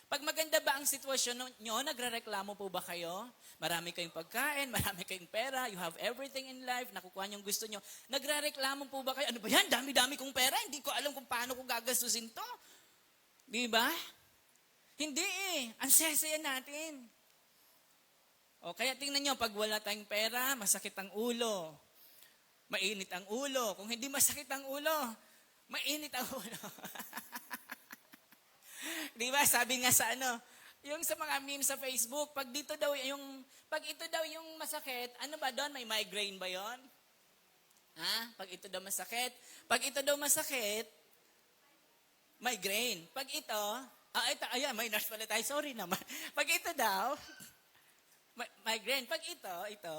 Speaker 7: pag maganda ba ang sitwasyon nyo, nagrereklamo po ba kayo? Marami kayong pagkain, marami kayong pera, you have everything in life, nakukuha nyo yung gusto nyo. Nagrereklamo po ba kayo? Ano ba yan? Dami-dami kong pera, hindi ko alam kung paano ko gagastusin to. Di ba? Hindi eh. Ang sesaya natin. O kaya tingnan nyo, pag wala tayong pera, masakit ang ulo. Mainit ang ulo. Kung hindi masakit ang ulo, mainit ang ulo. Di ba? Sabi nga sa yung sa mga memes sa Facebook, pag ito daw yung masakit, ano ba doon? May migraine ba yon? Ha? Pag ito daw masakit, migraine. Pag ito, ayan, may nurse pala tayo, sorry naman. Pag ito daw, migraine. Pag ito,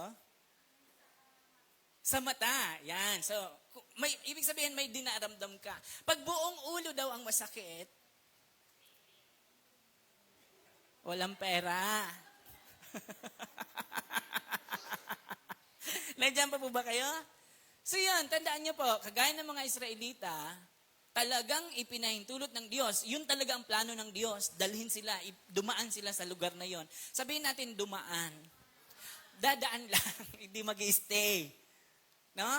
Speaker 7: Sa mata. Yan. So, ibig sabihin may dinaramdam ka. Pag buong ulo daw ang masakit, walang pera. Nandiyan pa po ba kayo? So yun, tandaan niyo po, kagaya ng mga Israelita, talagang ipinahintulot ng Diyos. Yun talaga ang plano ng Diyos. Dalhin sila, dumaan sila sa lugar na yon. Sabihin natin, dumaan. Dadaan lang, hindi mag-stay. No?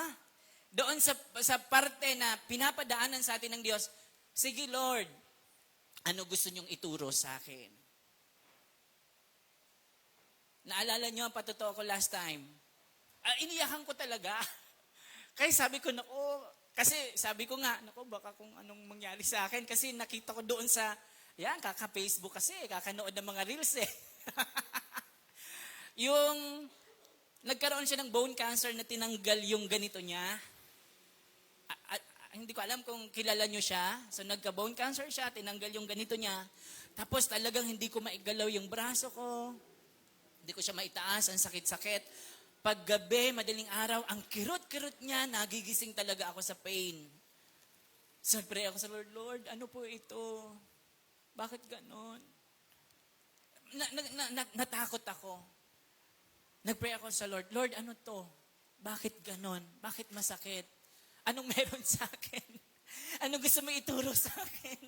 Speaker 7: Doon sa parte na pinapadaanan sa atin ng Diyos, sige Lord, ano gusto niyong ituro sa akin? Naalala niyo ang patotoo ko last time? Iniyakan ko talaga. Kaya sabi ko, kasi sabi ko nga, baka kung anong mangyari sa akin. Kasi nakita ko doon sa, kaka-Facebook kasi, kakanood ng mga reels eh. Yung, nagkaroon siya ng bone cancer na tinanggal yung ganito niya. Hindi ko alam kung kilala niyo siya. So nagka-bone cancer siya, tinanggal yung ganito niya. Tapos talagang hindi ko maigalaw yung braso ko. Hindi ko siya maitaas, ang sakit-sakit. Paggabi, madaling araw, ang kirot-kirot niya, nagigising talaga ako sa pain. So pray ako sa Lord, Lord, ano po ito? Bakit ganon? Natakot ako. Nagpray ako sa Lord, Lord, ano to? Bakit ganon? Bakit masakit? Anong meron sa akin? Anong gusto mo ituro sa akin?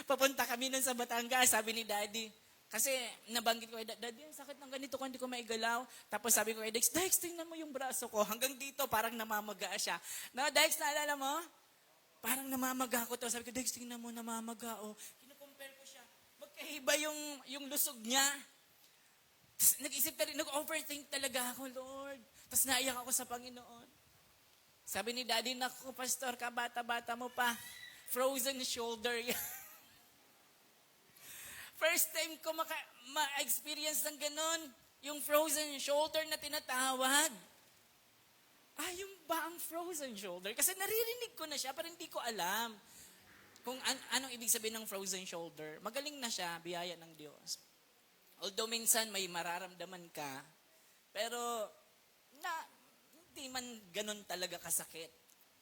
Speaker 7: Papunta kami nun sa Batangas, sabi ni Daddy. Kasi nabanggit ko, Daddy, ang sakit ng ganito ko, hindi ko maigalaw. Tapos sabi ko kay Dex, tingnan mo yung braso ko. Hanggang dito, parang namamaga siya. No, Dex, naalala mo? Parang namamaga ko to. Sabi ko, Dex, tingnan mo, namamaga. Kinukompare ko siya. Magkahiba yung lusog niya. Nag-isip na rin, nag-overthink talaga ako, Lord. Tapos naiyak ako sa Panginoon. Sabi ni Daddy, naku, Pastor, bata-bata mo pa. Frozen shoulder yan. First time ko ma-experience ng ganun, yung frozen shoulder na tinatawag. Yung ba ang frozen shoulder? Kasi naririnig ko na siya, pero hindi ko alam kung anong ibig sabihin ng frozen shoulder. Magaling na siya, biyaya ng Diyos. Although minsan may mararamdaman ka, pero hindi man ganun talaga kasakit.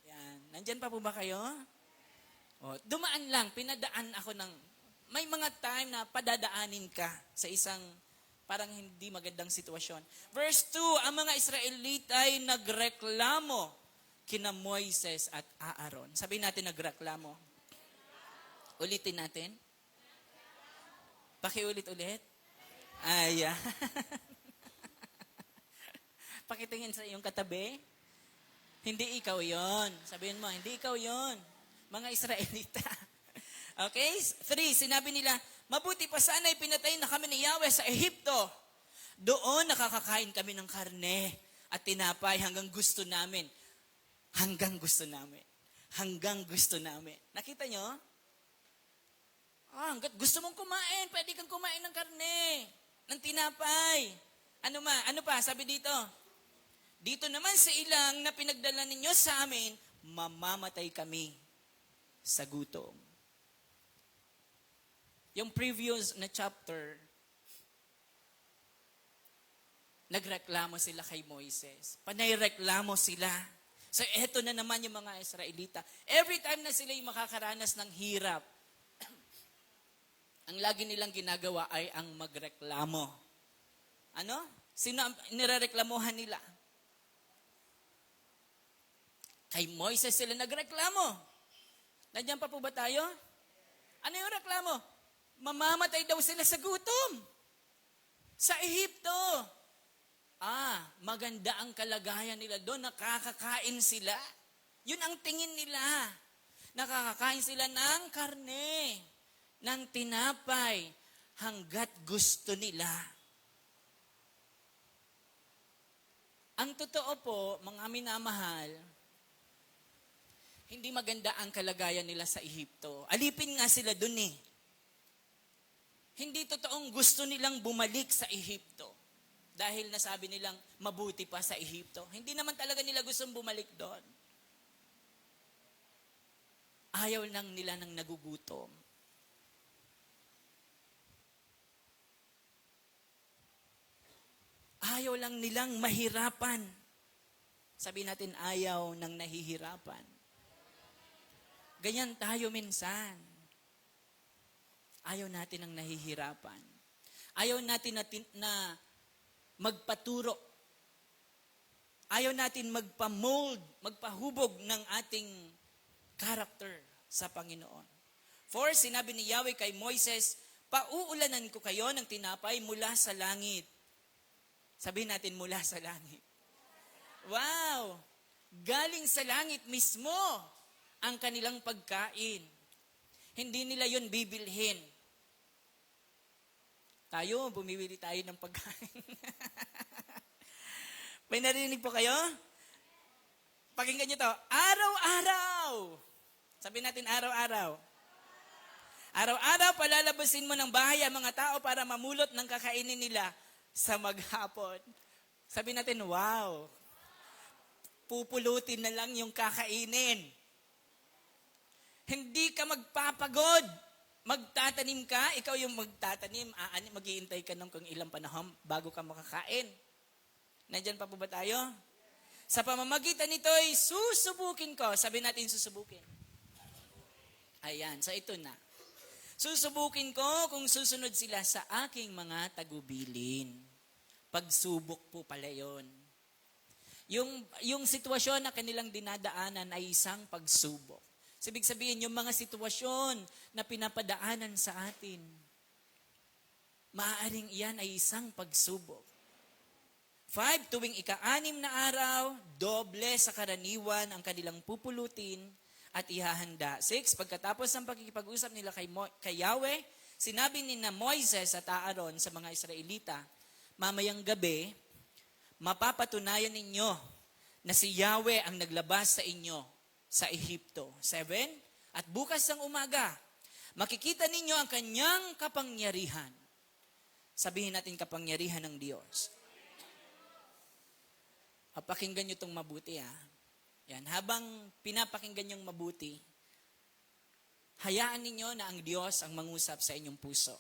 Speaker 7: Yan. Nandyan pa po ba kayo? Dumaan lang, pinadaan ako ng may mga time na padadaanin ka sa isang parang hindi magandang sitwasyon. Verse 2, ang mga Israelita ay nagreklamo kina Moises at Aaron. Sabihin natin nagreklamo. Ulitin natin. Pakiulit-ulit. Ayan. Pakitingin sa iyong katabi. Hindi ikaw yon. Sabihin mo, hindi ikaw yon. Mga Israelita. Okay? 3, sinabi nila, mabuti pa sana pinatay na kami ni Yahweh sa Ehipto. Doon nakakakain kami ng karne at tinapay hanggang gusto namin. Hanggang gusto namin. Hanggang gusto namin. Nakita nyo? Hanggat gusto mong kumain, pwede kang kumain ng karne, ng tinapay. Ano pa? Sabi dito. Dito naman sa ilang na pinagdala ninyo sa amin, mamamatay kami sa gutom. Yung previous na chapter, nagreklamo sila kay Moises. Panayreklamo sila. So eto na naman yung mga Israelita. Every time na sila yung makakaranas ng hirap, ang lagi nilang ginagawa ay ang magreklamo. Ano? Sino ang nirereklamuhan nila? Kay Moises sila nagreklamo. Nandiyan pa po ba tayo? Ano yung reklamo? Mamamatay daw sila sa gutom. Sa Ehipto. Maganda ang kalagayan nila doon. Nakakakain sila. Yun ang tingin nila. Nakakakain sila ng karne, ng tinapay, hanggat gusto nila. Ang totoo po, mga minamahal, hindi maganda ang kalagayan nila sa Ehipto. Alipin nga sila doon eh. Hindi totoong gusto nilang bumalik sa Ehipto. Dahil nasabi nilang mabuti pa sa Ehipto. Hindi naman talaga nila gustong bumalik doon. Ayaw lang nila ng nagugutom. Ayaw lang nilang mahirapan. Sabi natin, ayaw ng nahihirapan. Ganyan tayo minsan. Ayaw natin ng nahihirapan. Ayaw natin na magpaturo. Ayaw natin magpa-mold, magpahubog ng ating character sa Panginoon. For sinabi ni Yahweh kay Moises, pauulanan ko kayo ng tinapay mula sa langit. Sabihin natin, mula sa langit. Wow! Galing sa langit mismo ang kanilang pagkain. Hindi nila yon bibilhin. Tayo, bumibili tayo ng pagkain. May narinig po kayo? Pakinggan nyo to. Araw-araw. Sabihin natin araw-araw. Araw-araw palalabasin mo ng bahay ang mga tao para mamulot ng kakainin nila sa maghapon. Sabihin natin, wow. Pupulutin na lang yung kakainin. Hindi ka magpapagod. Magtatanim ka, ikaw yung magtatanim. Mag-iintay ka ng kung ilang panahon bago ka makakain. Nandyan pa po ba tayo? Sa pamamagitan nito'y susubukin ko. Sabi natin susubukin. Ayan, so ito na. Susubukin ko kung susunod sila sa aking mga tagubilin. Pagsubok po pala yun. Yung sitwasyon na kanilang dinadaanan ay isang pagsubok. Ibig sabihin, yung mga sitwasyon na pinapadaanan sa atin, maaaring iyan ay isang pagsubok. 5, tuwing ika-6 na araw, doble sa karaniwan ang kanilang pupulutin at ihahanda. 6, pagkatapos ng pakikipag-usap nila kay Yahweh, sinabi ni na Moises at Aaron sa mga Israelita, mamayang gabi, mapapatunayan ninyo na si Yahweh ang naglabas sa inyo sa Ehipto. 7, at bukas ng umaga, makikita ninyo ang kanyang kapangyarihan. Sabihin natin kapangyarihan ng Diyos. Pakinggan nyo itong mabuti Yan, habang pinapakinggan nyong mabuti, hayaan ninyo na ang Diyos ang mangusap sa inyong puso.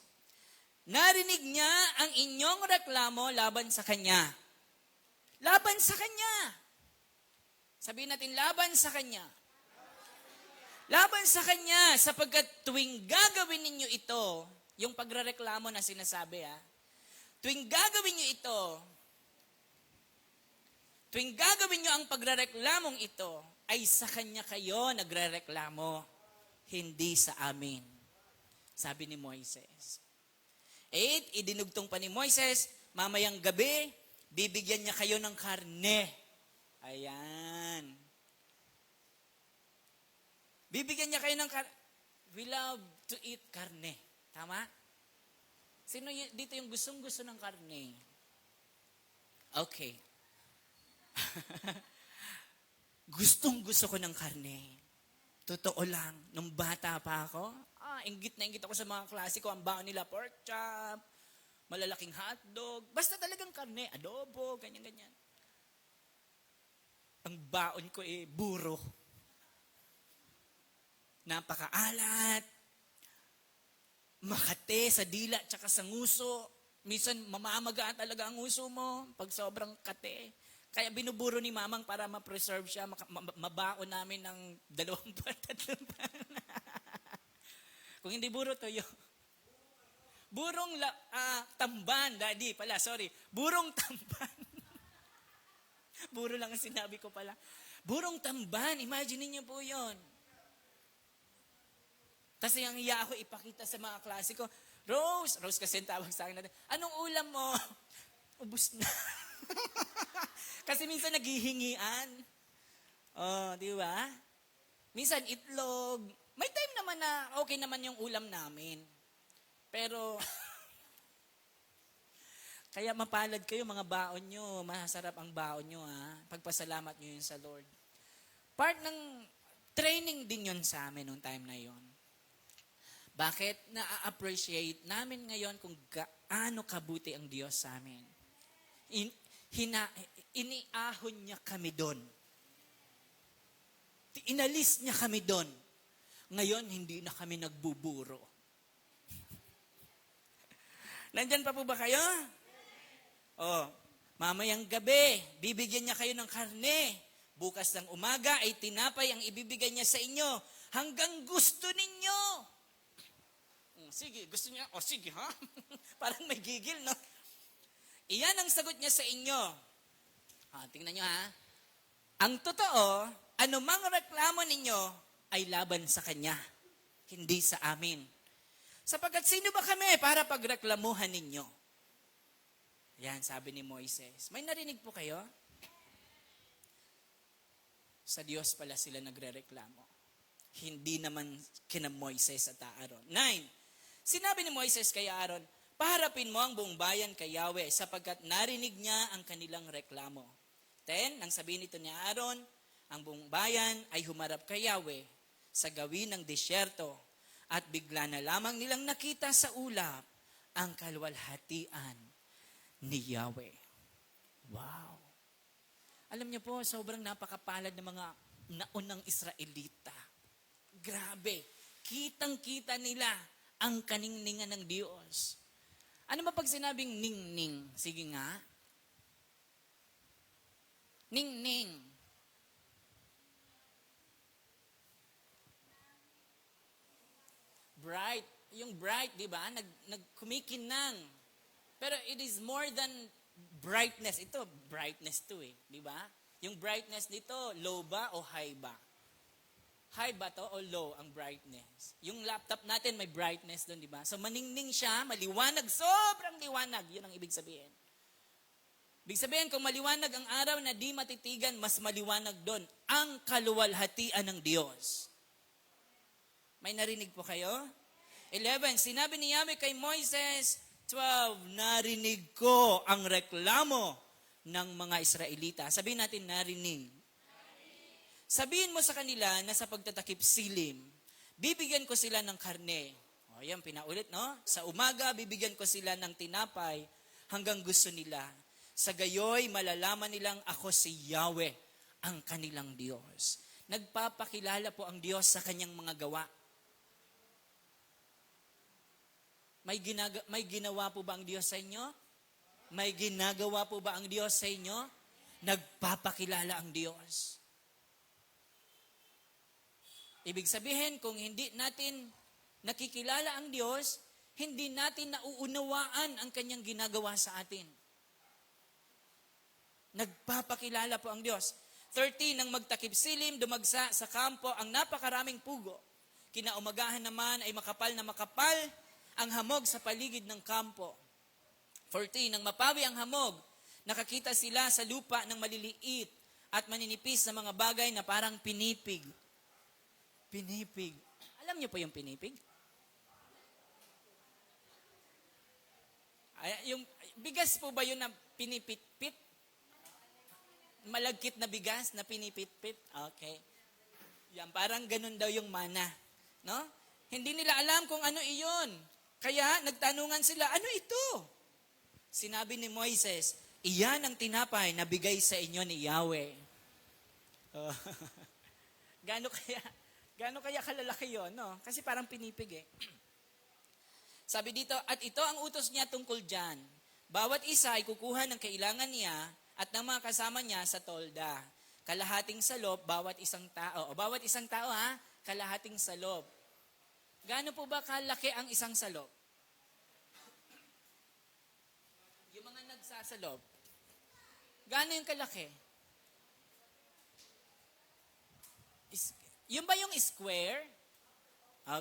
Speaker 7: Narinig niya ang inyong reklamo laban sa Kanya. Laban sa Kanya. Sabihin natin, laban sa Kanya. Laban sa Kanya, sapagkat tuwing gagawin ninyo ito, yung pagrereklamo na sinasabi, tuwing gagawin nyo ito, tuwing gagawin nyo ang pagrereklamong ito, ay sa Kanya kayo nagrereklamo, hindi sa amin. Sabi ni Moises. 8, idinugtong pa ni Moises, mamayang gabi, bibigyan niya kayo ng karne. Ayan. Bibigyan niya kayo ng karne. We love to eat karne. Tama? Sino dito yung gustong-gusto ng karne? Okay. Gustong-gusto ko ng karne. Totoo lang, nung bata pa ako, inggit na inggit ako sa mga klase ko, ang baon nila pork chop, malalaking hotdog, basta talagang karne, adobo, ganyan-ganyan. Ang baon ko buro. Napakaalat, makate sa dila tsaka sa nguso. Minsan mamamagaan talaga ang nguso mo pag sobrang kate. Kaya binuburo ni mamang para ma-preserve siya, mabaon namin ng 2 buwan, 3 buwan. Kung hindi buro, toyo. Burong tamban, daddy pala, sorry. Burong tamban. Buro lang ang sinabi ko pala. Burong tamban, imagine niyo po yon. Tapos yung iya ako ipakita sa mga klase ko, Rose kasi ang tawag sa akin natin, anong ulam mo? Ubus na. Kasi minsan naghihingian. Di ba? Minsan itlog. May time naman na okay naman yung ulam namin. Pero, kaya mapalad kayo mga baon nyo. Masarap ang baon nyo Pagpasalamat nyo yun sa Lord. Part ng training din yun sa amin nung time na yun. Bakit? Na-appreciate namin ngayon kung gaano kabuti ang Diyos sa amin. Iniahon niya kami doon. Inalis niya kami doon. Ngayon, hindi na kami nagbuburo. Nandyan pa po ba kayo? Mamayang gabi, bibigyan niya kayo ng karne. Bukas ng umaga ay tinapay ang ibibigay niya sa inyo hanggang gusto ninyo. Sige, gusto niya? O sige ha? Parang may gigil, no? Iyan ang sagot niya sa inyo. Tingnan nyo ha. Ang totoo, anumang reklamo ninyo ay laban sa Kanya, hindi sa amin. Sapagkat sino ba kami para pagreklamuhan ninyo? Yan, sabi ni Moises. May narinig po kayo? Sa Diyos pala sila nagrereklamo. Hindi naman kina Moises at Aaron. 9. Sinabi ni Moises kay Aaron, paharapin mo ang buong bayan kay Yahweh sapagkat narinig niya ang kanilang reklamo. 10. Nang sabihin nito ni Aaron, ang buong bayan ay humarap kay Yahweh sa gawin ng disyerto at bigla na lamang nilang nakita sa ulap ang kalwalhatian ni Yahweh. Wow! Alam niyo po, sobrang napakapalad ng mga naunang Israelita. Grabe! Kitang-kita nila ang kaningningan ng Diyos. Ano ba pag sinabing ning-ning? Sige nga. Ning-ning. Bright. Yung bright, di ba? Nagkumikinang. Pero it is more than brightness. Ito, brightness to eh. Di ba? Yung brightness nito, low ba o high ba? High ba to o low ang brightness? Yung laptop natin may brightness doon, di ba? So maningning siya, maliwanag, sobrang liwanag. Yun ang ibig sabihin. Ibig sabihin, kung maliwanag ang araw na di matitigan, mas maliwanag doon ang kaluwalhatian ng Diyos. May narinig po kayo? 11, sinabi ni Yahweh kay Moises. 12, narinig ko ang reklamo ng mga Israelita. Sabihin natin, narinig. Sabihin mo sa kanila na sa pagtatakip silim, bibigyan ko sila ng karne. O yan, pinaulit, no? Sa umaga, bibigyan ko sila ng tinapay hanggang gusto nila. Sa gayoy, malalaman nilang ako si Yahweh, ang kanilang Diyos. Nagpapakilala po ang Diyos sa kanyang mga gawa. May ginawa po ba ang Diyos sa inyo? May ginagawa po ba ang Diyos sa inyo? Nagpapakilala ang Diyos. Ibig sabihin, kung hindi natin nakikilala ang Diyos, hindi natin nauunawaan ang kanyang ginagawa sa atin. Nagpapakilala po ang Diyos. 13, nang magtakip silim, dumagsa sa kampo ang napakaraming pugo. Kinaumagahan naman ay makapal na makapal ang hamog sa paligid ng kampo. 14, nang mapawi ang hamog, nakakita sila sa lupa ng maliliit at maninipis na mga bagay na parang pinipig. Pinipig. Alam niyo po yung pinipig? Yung bigas po ba yun na pinipit-pit? Malagkit na bigas na pinipit-pit? Okay. Yan, parang ganun daw yung mana. No? Hindi nila alam kung ano iyon. Kaya nagtanungan sila, ano ito? Sinabi ni Moises, iyan ang tinapay na bigay sa inyo ni Yahweh. Gaano kaya kalalaki yun, no? Kasi parang pinipig eh. Sabi dito, at ito ang utos niya tungkol dyan. Bawat isa ay kukuha ng kailangan niya at ng mga kasama niya sa tolda. Kalahating salop, bawat isang tao. O bawat isang tao ha, kalahating salop. Gaano po ba kalaki ang isang salop? Yung mga nagsasalop. Gaano yung kalaki? Yung ba yung square?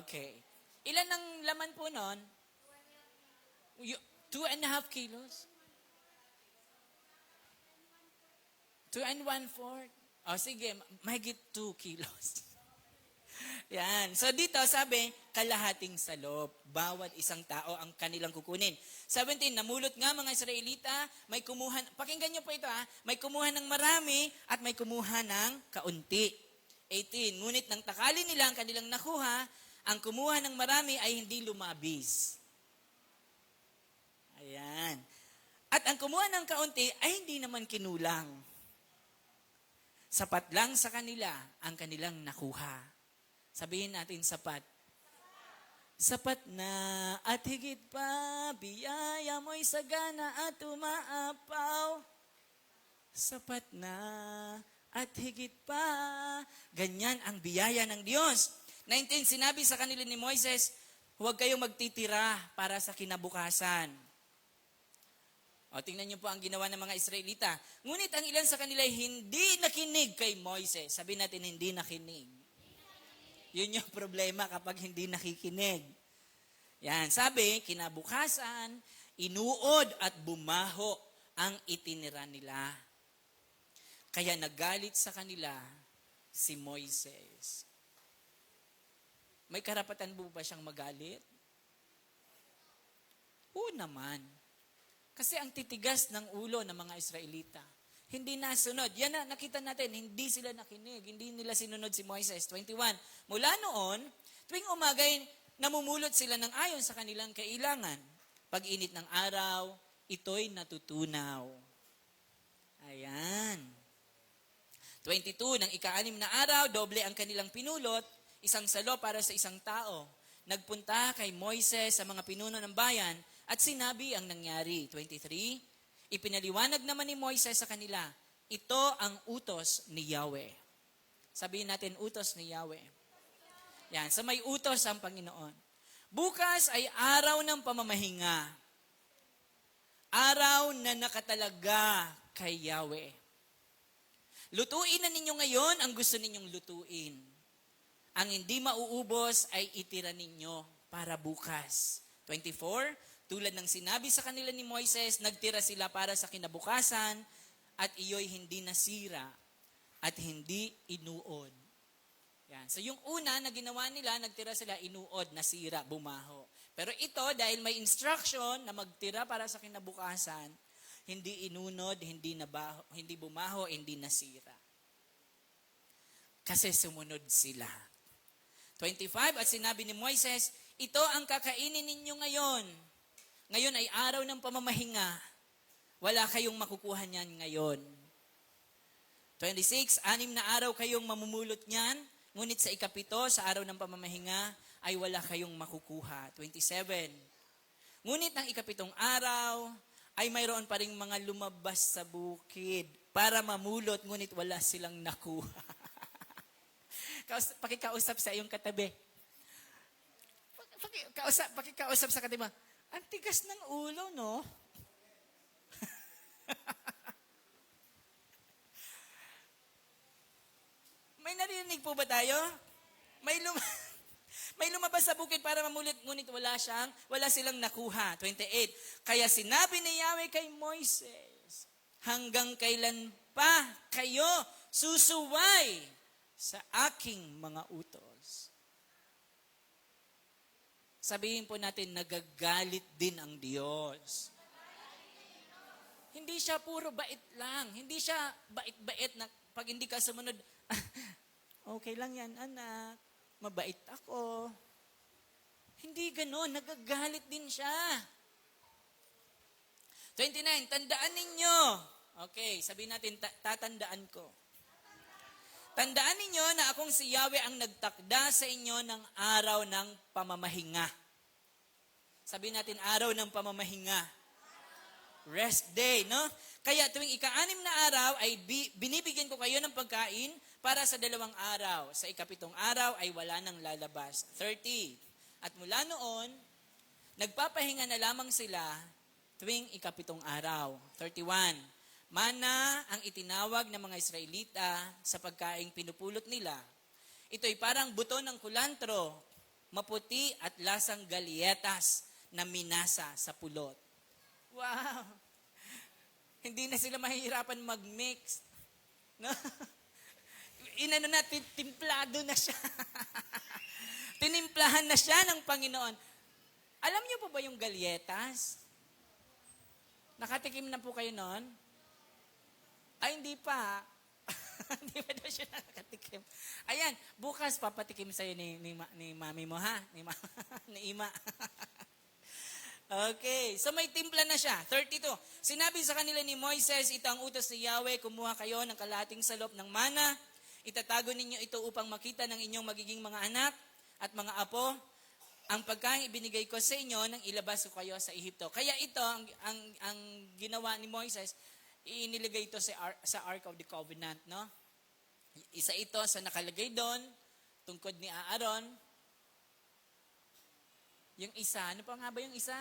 Speaker 7: Okay. Ilan ang laman po nun? 2.5 kilos? 2 1/4? O sige, mahigit 2 kilos. Yan. So dito sabi, kalahating salop. Bawat isang tao ang kanilang kukunin. 17, namulot nga mga Israelita, may kumuha, pakinggan nyo po ito ha, may kumuha ng marami at may kumuha ng kaunti. 18, ngunit nang takali nila ang kanilang nakuha, ang kumuha ng marami ay hindi lumabis. Ayan. At ang kumuha ng kaunti ay hindi naman kinulang. Sapat lang sa kanila ang kanilang nakuha. Sabihin natin sapat. Sapat na at higit pa, biyaya mo'y sagana at umaapaw. Sapat na at higit pa. Ganyan ang biyaya ng Diyos. 19, sinabi sa kanila ni Moises, huwag kayong magtitira para sa kinabukasan. O, tingnan niyo po ang ginawa ng mga Israelita. Ngunit ang ilan sa kanila ay hindi nakinig kay Moises. Sabi natin, hindi nakinig. Yun yung problema kapag hindi nakikinig. Yan, sabi, kinabukasan, inuod at bumaho ang itinira nila. Kaya nagalit sa kanila si Moises. May karapatan po ba siyang magalit? Oo naman. Kasi ang titigas ng ulo ng mga Israelita, hindi nasunod. Yan na, nakita natin, hindi sila nakinig. Hindi nila sinunod si Moises. 21. Mula noon, tuwing umagay, namumulot sila ng ayon sa kanilang kailangan. Pag-init ng araw, ito'y natutunaw. Ayan. 22, ng ika-6 na araw, doble ang kanilang pinulot, isang salo para sa isang tao. Nagpunta kay Moises sa mga pinuno ng bayan at sinabi ang nangyari. 23, ipinaliwanag naman ni Moises sa kanila, ito ang utos ni Yahweh. Sabihin natin, utos ni Yahweh. Yan, sa may utos ang Panginoon. Bukas ay araw ng pamamahinga. Araw na nakatalaga kay Yahweh. Lutuin na ninyo ngayon ang gusto ninyong lutuin. Ang hindi mauubos ay itira ninyo para bukas. 24, tulad ng sinabi sa kanila ni Moises, nagtira sila para sa kinabukasan at iyo'y hindi nasira at hindi inuod. Yan. So yung una na ginawa nila, nagtira sila, inuod, nasira, bumaho. Pero ito, dahil may instruction na magtira para sa kinabukasan, hindi inunod, hindi bumaho, hindi nasira. Kasi sumunod sila. 25, at sinabi ni Moises, ito ang kakainin ninyo ngayon. Ngayon ay araw ng pamamahinga. Wala kayong makukuha niyan ngayon. 26, 6 na araw kayong mamumulot niyan, ngunit sa ikapito, sa araw ng pamamahinga, ay wala kayong makukuha. 27, ngunit ang ikapitong araw, ay mayroon pa ring mga lumabas sa bukid para mamulot, ngunit wala silang nakuha. Pakikausap sa iyong katabi. Pakikausap sa katabi. Ang tigas ng ulo, no? May narinig po ba tayo? May lumabas sa bukid para mamulit, ngunit wala silang nakuha. 28, kaya sinabi ni Yahweh kay Moises, hanggang kailan pa kayo susuway sa aking mga utos? Sabihin po natin, nagagalit din ang Diyos. Hindi siya puro bait lang. Hindi siya bait-bait na pag hindi ka sumunod, okay lang yan, anak. Mabait ako. Hindi ganon, nagagalit din siya. 29, tandaan ninyo. Okay, sabihin natin, tatandaan ko. Tandaan ninyo na akong si Yahweh ang nagtakda sa inyo ng araw ng pamamahinga. Sabihin natin, araw ng pamamahinga. Rest day, no? Kaya tuwing ika-6 na araw ay binibigyan ko kayo ng pagkain para sa 2 araw. Sa ikapitong araw ay wala nang lalabas. 30. At mula noon, nagpapahinga na lamang sila tuwing ikapitong araw. 31. Mana ang itinawag ng mga Israelita sa pagkaing pinupulot nila. Ito'y parang buto ng kulantro, maputi at lasang galyetas na minasa sa pulot. Wow! Hindi na sila mahihirapan mag-mix. No? Timplado na siya. Tinimplahan na siya ng Panginoon. Alam niyo po ba yung galyetas? Nakatikim na po kayo noon? Ay, hindi pa. Hindi pa daw siya nakatikim. Ayan, bukas papatikim sa'yo ni mami mo, ha? Ni Ima. Okay, so may timpla na siya. 32. Sinabi sa kanila ni Moises, ito ang utos ni Yahweh, kumuha kayo ng kalahating salop ng mana, itatago ninyo ito upang makita ng inyong magiging mga anak at mga apo, ang pagkain ibinigay ko sa inyo nang ilabas ko kayo sa Ehipto. Kaya ito, ang ginawa ni Moises, inilagay ito sa Ark of the Covenant, no? Isa ito sa nakalagay doon, tungkod ni Aaron. Yung isa, ano pa nga ba yung isa?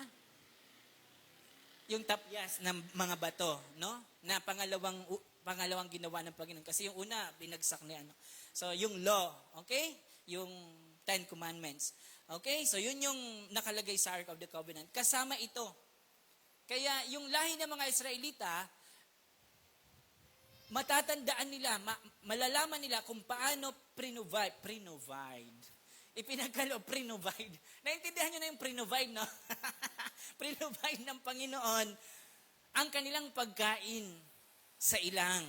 Speaker 7: Yung tapyas ng mga bato, no? Na pangalawang ginawa ng Panginoon. Kasi yung una, binagsak ni ano. So, yung law, okay? Yung 10 Commandments. Okay? So, yun yung nakalagay sa Ark of the Covenant. Kasama ito. Kaya, yung lahi ng mga Israelita, matatandaan nila, malalaman nila kung paano pre-provide. Naintindihan nyo na yung pre-provide, no? Pre-provide ng Panginoon ang kanilang pagkain sa ilang.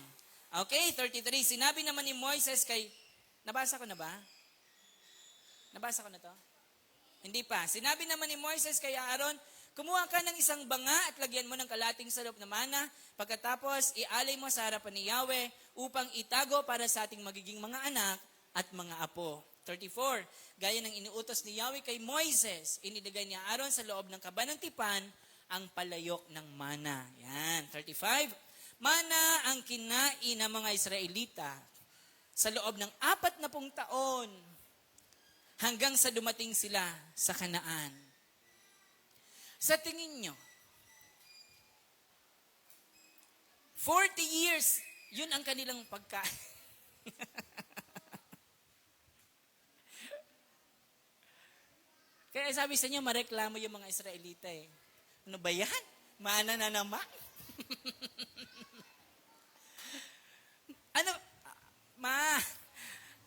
Speaker 7: Okay, 33. Sinabi naman ni Moises kay, nabasa ko na ba? Nabasa ko na to? Hindi pa. Sinabi naman ni Moises kay Aaron, kumuha ka ng isang banga at lagyan mo ng kalating salop na mana. Pagkatapos, ialay mo sa harapan ni Yahweh upang itago para sa ating magiging mga anak at mga apo. 34. Gaya ng inuutos ni Yahweh kay Moises, inilagay ni Aaron sa loob ng kaba ng tipan ang palayok ng mana. Yan. 35. Mana ang kinain ng mga Israelita sa loob ng 40 taon hanggang sa dumating sila sa Kanaan. Sa tingin nyo, 40 years, yun ang kanilang pagkain. Kaya sabi sa inyo, mareklamo yung mga Israelita eh. Ano ba yan? Mana na naman?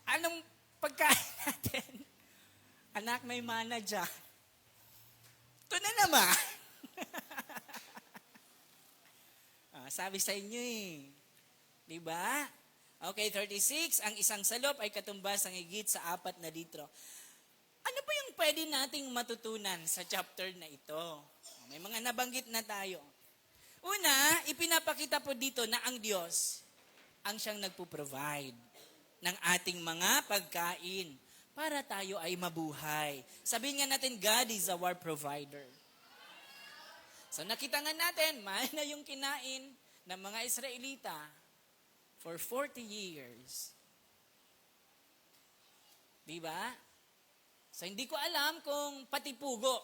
Speaker 7: Anong pagkain natin? Anak, may mana dyan. Ito na naman. Sabi sa inyo eh. Diba? Okay, 36. Ang isang salop ay katumbas ng higit sa 4 na litro. Ano ba yung pwede nating matutunan sa chapter na ito? May mga nabanggit na tayo. Una, ipinapakita po dito na ang Diyos ang siyang nagpo-provide ng ating mga pagkain para tayo ay mabuhay. Sabihin nga natin, God is our provider. So nakita nga natin, mana yung kinain ng mga Israelita for 40 years. Diba? So hindi ko alam kung pati pugo,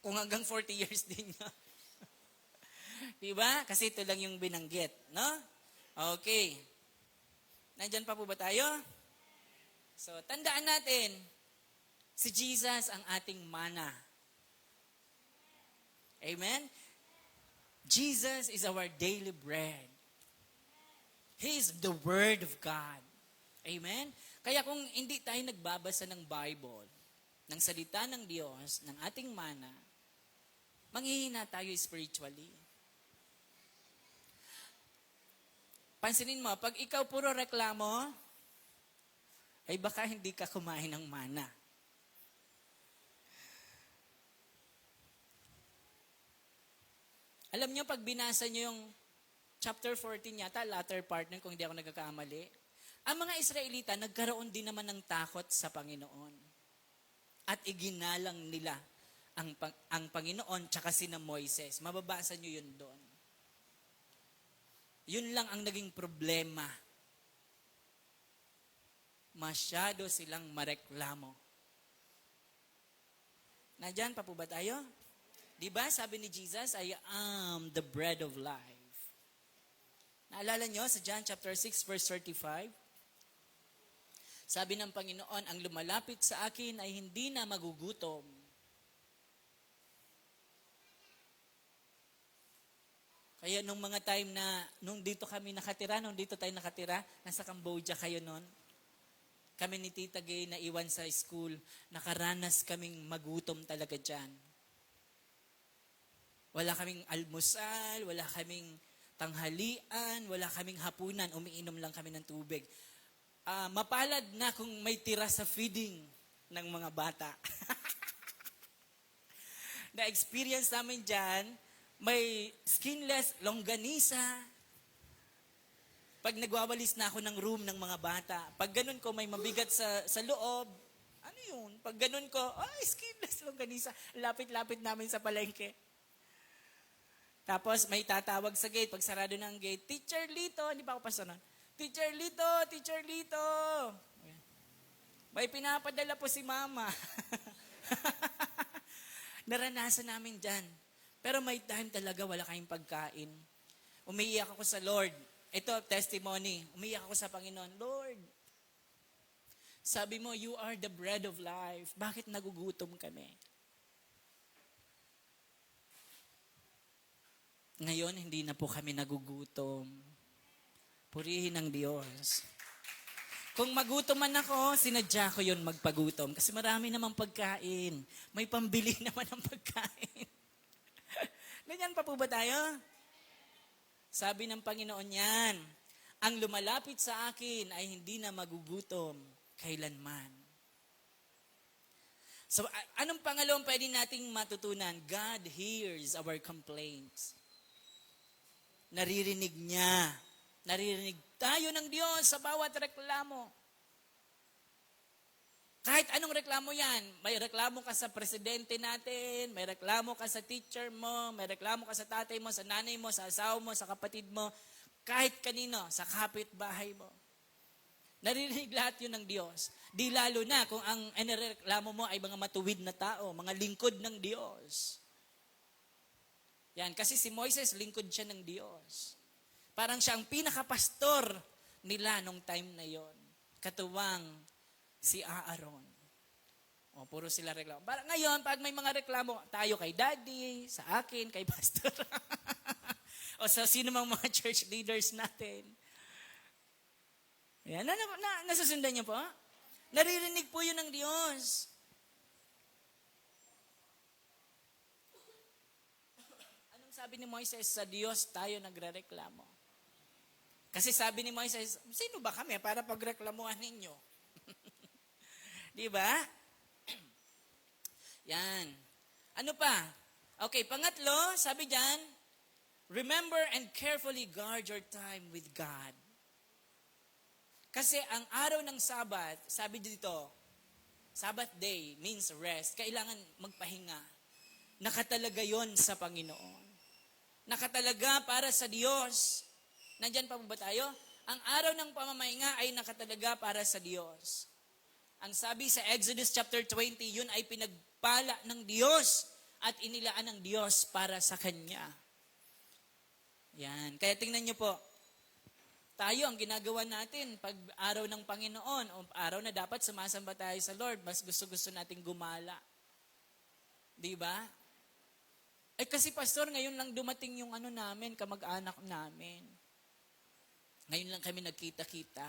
Speaker 7: kung hanggang 40 years din yun. Diba? Kasi ito lang yung binanggit. No? Okay. Nandyan pa po ba tayo? So, tandaan natin, si Jesus ang ating mana. Amen? Jesus is our daily bread. He is the Word of God. Amen? Kaya kung hindi tayo nagbabasa ng Bible, ng salita ng Diyos, ng ating mana, manghihina tayo spiritually. Pansinin mo, pag ikaw puro reklamo, ay baka hindi ka kumain ng mana. Alam nyo, pag binasa nyo yung chapter 14 yata, latter part nun, kung hindi ako nagkakamali, ang mga Israelita nagkaroon din naman ng takot sa Panginoon. At iginalang nila ang Panginoon tsaka sina Moises. Mababasa nyo yun doon. Yun lang ang naging problema. Masyado silang mareklamo. Nandyan pa po ba tayo? Diba sabi ni Jesus, I am the bread of life. Naalala nyo sa John chapter 6 verse 35? Sabi ng Panginoon, ang lumalapit sa akin ay hindi na magugutom. Kaya nung mga time na, nung dito tayo nakatira, nasa Cambodia kayo noon, kami ni Tita Gay na iwan sa school, nakaranas kaming magutom talaga dyan. Wala kaming almusal, wala kaming tanghalian, wala kaming hapunan, umiinom lang kami ng tubig. Mapalad na kung may tira sa feeding ng mga bata. Na-experience namin dyan, may skinless longganisa. Pag nagwawalis na ako ng room ng mga bata, pag ganun ko may mabigat sa loob, ano yun? Pag ganun ko, skinless longganisa. Lapit-lapit namin sa palengke. Tapos may tatawag sa gate, pag sarado ng gate, Teacher Lito, hindi pa ako pasok nun. Teacher Lito, Teacher Lito. May pinapadala po si Mama. Naranasan namin dyan. Pero may time talaga wala kayong pagkain. Umiiyak ako sa Lord. Ito, testimony. Umiiyak ako sa Panginoon. Lord, sabi mo, you are the bread of life. Bakit nagugutom kami? Ngayon, hindi na po kami nagugutom. Purihin ang Diyos. Kung magutom man ako, sinadya ko yun magpagutom. Kasi marami namang pagkain. May pambili naman ng pagkain. Ganyan pa po ba tayo? Sabi ng Panginoon yan, ang lumalapit sa akin ay hindi na magugutom kailanman. So, anong pangalawang pwede nating matutunan? God hears our complaints. Naririnig niya. Naririnig tayo ng Diyos sa bawat reklamo. Kahit anong reklamo yan, may reklamo ka sa presidente natin, may reklamo ka sa teacher mo, may reklamo ka sa tatay mo, sa nanay mo, sa asawa mo, sa kapatid mo, kahit kanino, sa kapitbahay mo. Naririnig lahat yun ng Diyos. Di lalo na kung ang inireklamo mo ay mga matuwid na tao, mga lingkod ng Diyos. Yan, kasi si Moises, lingkod siya ng Diyos. Parang siya ang pinakapastor nila nung time na yon. Katuwang si Aaron. O, puro sila reklamo. Para ngayon, pag may mga reklamo, tayo kay daddy, sa akin, kay pastor. O sa sino mang mga church leaders natin. Yan, nasusundan niyo po? Naririnig po yun ng Diyos. Anong sabi ni Moises? Sa Diyos tayo nagrereklamo. Kasi sabi ni Moises, sino ba kami para pagreklamuhan ninyo? Di ba? Yan. Ano pa? Okay, pangatlo, sabi dyan, remember and carefully guard your time with God. Kasi ang araw ng Sabat, sabi dito, Sabbath day means rest. Kailangan magpahinga. Nakatalaga yon sa Panginoon. Nakatalaga para sa Diyos. Nandyan pa ba tayo? Ang araw ng pamamahinga ay nakatalaga para sa Diyos. Ang sabi sa Exodus chapter 20, yun ay pinagpala ng Diyos at inilaan ng Diyos para sa Kanya. Yan. Kaya tingnan nyo po, tayo ang ginagawa natin pag araw ng Panginoon o araw na dapat sumasamba tayo sa Lord, mas gusto-gusto nating gumala. Di ba? Eh kasi pastor, ngayon lang dumating yung namin, kamag-anak namin. Ngayon lang kami nagkita-kita.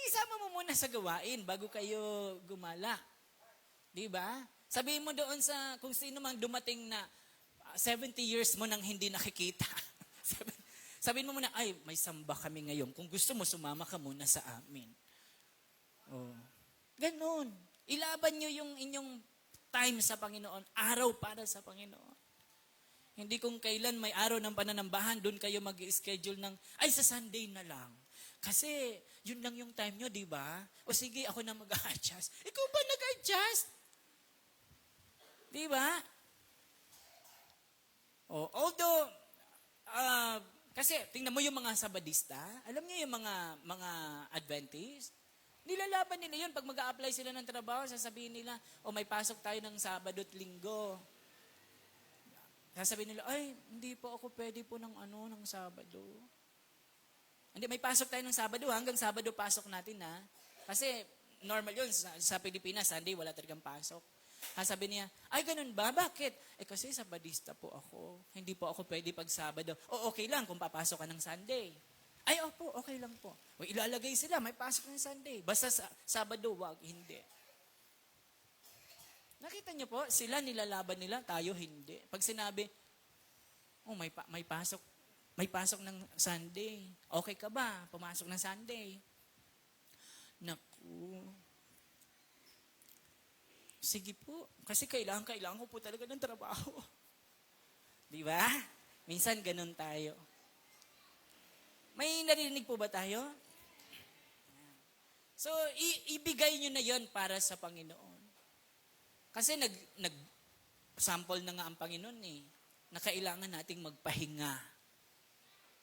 Speaker 7: Isama mo muna sa gawain bago kayo gumala. Di ba? Sabihin mo doon sa kung sino mang dumating na 70 years mo nang hindi nakikita. Sabihin mo muna, ay, may samba kami ngayon. Kung gusto mo, sumama ka muna sa amin. Oh. Ganon. Ilaban nyo yung inyong time sa Panginoon. Araw para sa Panginoon. Hindi kung kailan may araw ng pananambahan, doon kayo mag-schedule ng, ay, sa Sunday na lang. Kasi, yun lang yung time nyo, di ba? O sige, ako na mag-a-adjust. Ikaw ba nag-adjust? Di ba? Oh, although, kasi tingnan mo yung mga Sabadista, alam niyo yung mga Adventist, nilalaban nila yun. Pag mag-a-apply sila ng trabaho, sasabihin nila, may pasok tayo ng Sabado at Linggo. Sasabihin nila, ay, hindi po ako pwede po ng Sabado. Hindi, may pasok tayo ng Sabado, hanggang Sabado pasok natin ha. Kasi normal yun, sa Pilipinas, Sunday wala talagang pasok. Sabi niya, ay ganun ba? Bakit? Kasi Sabadista po ako. Hindi po ako pwede pag Sabado. O okay lang kung papasok ka ng Sunday. Ay opo, okay lang po. O ilalagay sila, may pasok ng Sunday. Basta Sabado, wag, hindi. Nakita niyo po, sila nilalaban nila, tayo hindi. Pag sinabi, may pasok ng Sunday. Okay ka ba? Pumasok ng Sunday. Naku. Sige po. Kasi kailangan ko po talaga ng trabaho. Di ba? Minsan ganun tayo. May narinig po ba tayo? So, ibigay nyo na yon para sa Panginoon. Kasi nag-sample na nga ang Panginoon eh, na kailangan nating magpahinga.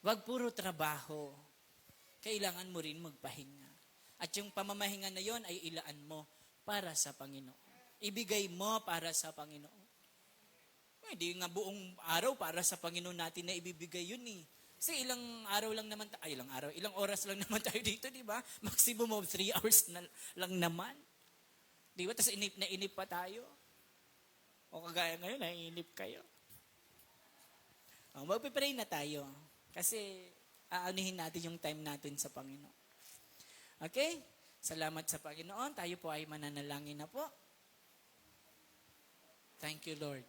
Speaker 7: Wag puro trabaho. kailangan mo rin magpahinga. At yung pamamahinga na yon ay ilaan mo para sa Panginoon. Ibigay mo para sa Panginoon. Hindi nga buong araw para sa Panginoon natin na ibibigay yun eh. Kasi ilang oras lang naman tayo dito, di ba? Maximum of 3 hours na lang naman. Di ba? Tapos inip na inip pa tayo. O kagaya ngayon, naiinip kayo. Magpipray na tayo. Kasi aanihin natin yung time natin sa Panginoon. Okay? Salamat sa Panginoon. Tayo po ay mananalangin na po. Thank you, Lord.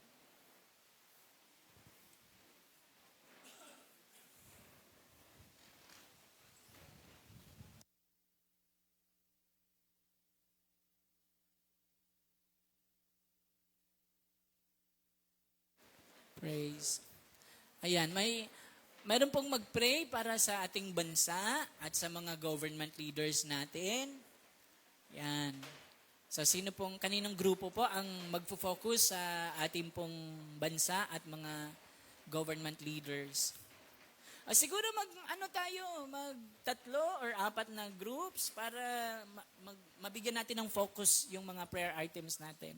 Speaker 7: Praise. Ayan, mayroon pong mag-pray para sa ating bansa at sa mga government leaders natin. Yan. So, kaninong grupo po ang magfo-focus sa ating pong bansa at mga government leaders? Siguro mag-3 or 4 na groups para mabigyan natin ng focus yung mga prayer items natin.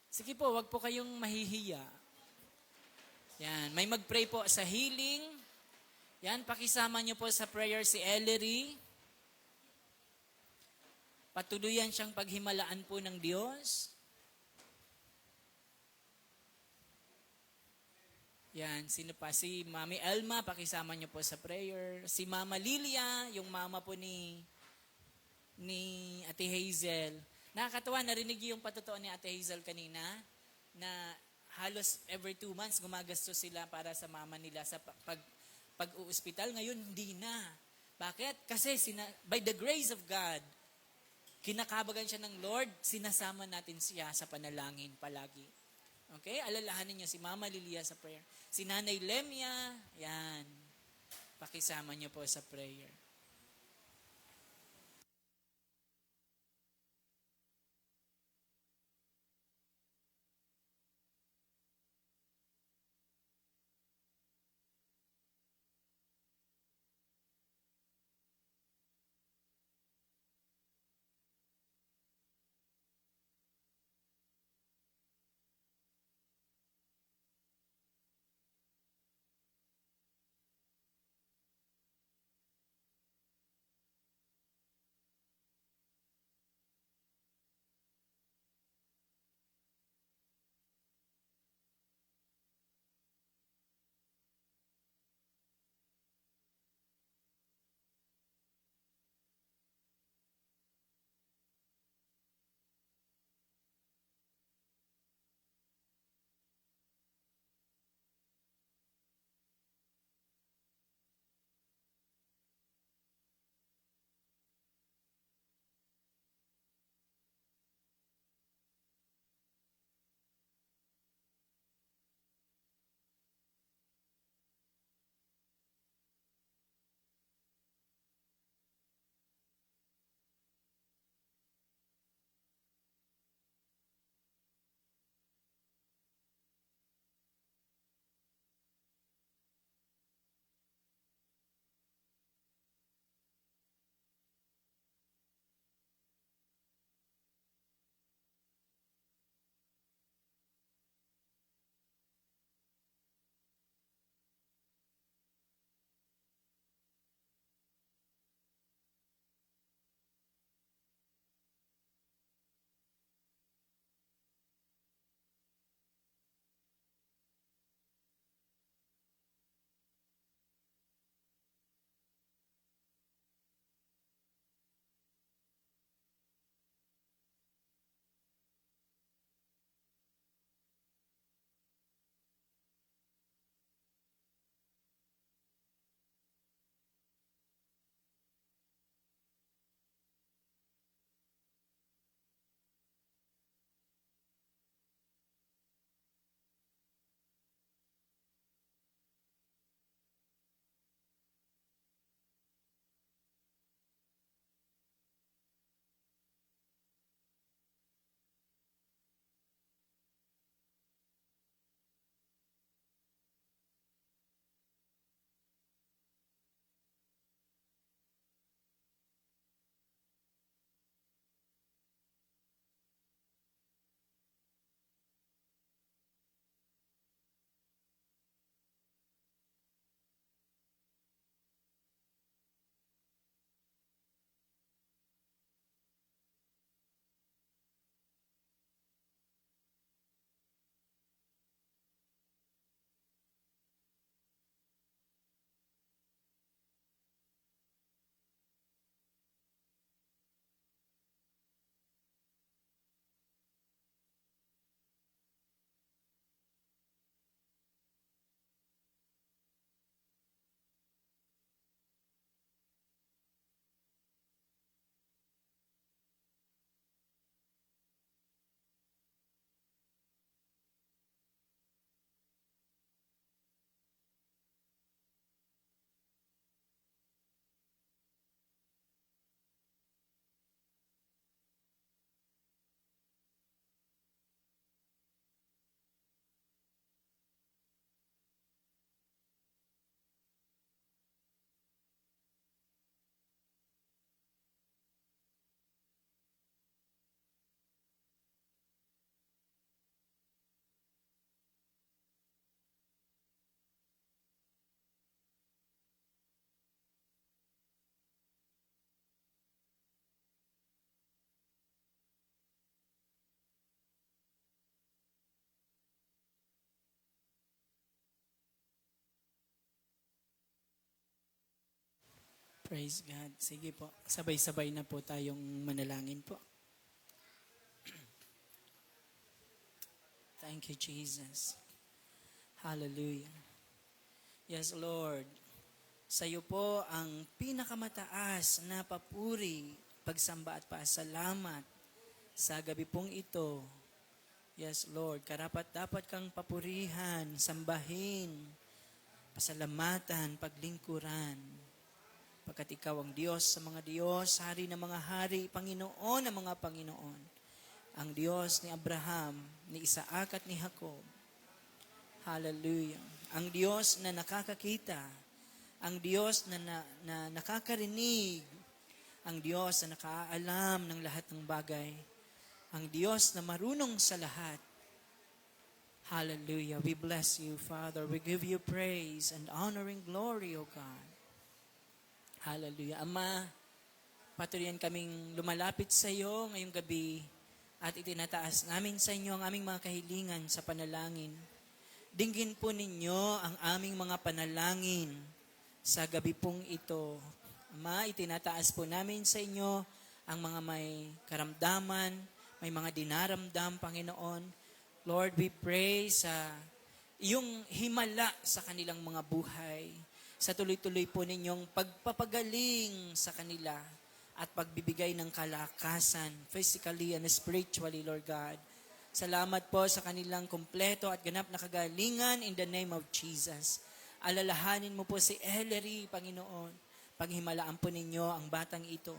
Speaker 7: Sige po, wag po kayong mahihiya. Yan, may mag-pray po sa healing. Yan, pakisama niyo po sa prayer si Ellery. Patuluyan siyang paghimalaan po ng Diyos. Yan, sino pa? Si Mami Elma, pakisama niyo po sa prayer. Si Mama Lilia, yung mama po ni Ate Hazel. Nakakatawa, narinig yung patotoo ni Ate Hazel kanina na halos every 2 months gumagastos sila para sa mama nila sa pag-uuspital. Ngayon, hindi na. Bakit? Kasi by the grace of God, kinakabagan siya ng Lord, sinasama natin siya sa panalangin palagi. Okay? Alalahanin niyo si Mama Lilia sa prayer. Si Nanay Lemia, yan. Pakisama niyo po sa prayer. Praise God. Sige po, sabay-sabay na po tayong manalangin po. Thank you, Jesus. Hallelujah. Yes, Lord. Sa iyo po ang pinakamataas na papuri, pagsamba at pasalamat sa gabi pong ito. Yes, Lord. Karapat-dapat kang papurihan, sambahin, pasalamatan, paglingkuran. Pagkat ikaw ang Diyos sa mga Diyos, Hari ng mga Hari, Panginoon ng mga Panginoon. Ang Diyos ni Abraham, ni Isaac at ni Jacob. Hallelujah. Ang Diyos na nakakakita, ang Diyos na nakakarinig, ang Diyos na nakaalam ng lahat ng bagay, ang Diyos na marunong sa lahat. Hallelujah. We bless you, Father. We give you praise and honor and glory, O God. Hallelujah. Ama, patuloy kaming lumalapit sa iyo ngayong gabi at itinataas namin sa inyo ang aming mga kahilingan sa panalangin. Dinggin po ninyo ang aming mga panalangin sa gabi pong ito. Ama, itinataas po namin sa inyo ang mga may karamdaman, may mga dinaramdam, Panginoon. Lord, we pray sa iyong himala sa kanilang mga buhay. Sa tuloy-tuloy po ninyong pagpapagaling sa kanila at pagbibigay ng kalakasan, physically and spiritually, Lord God. Salamat po sa kanilang kumpleto at ganap na kagalingan in the name of Jesus. Alalahanin mo po si Ellery, Panginoon. Paghimalaan po ninyo ang batang ito.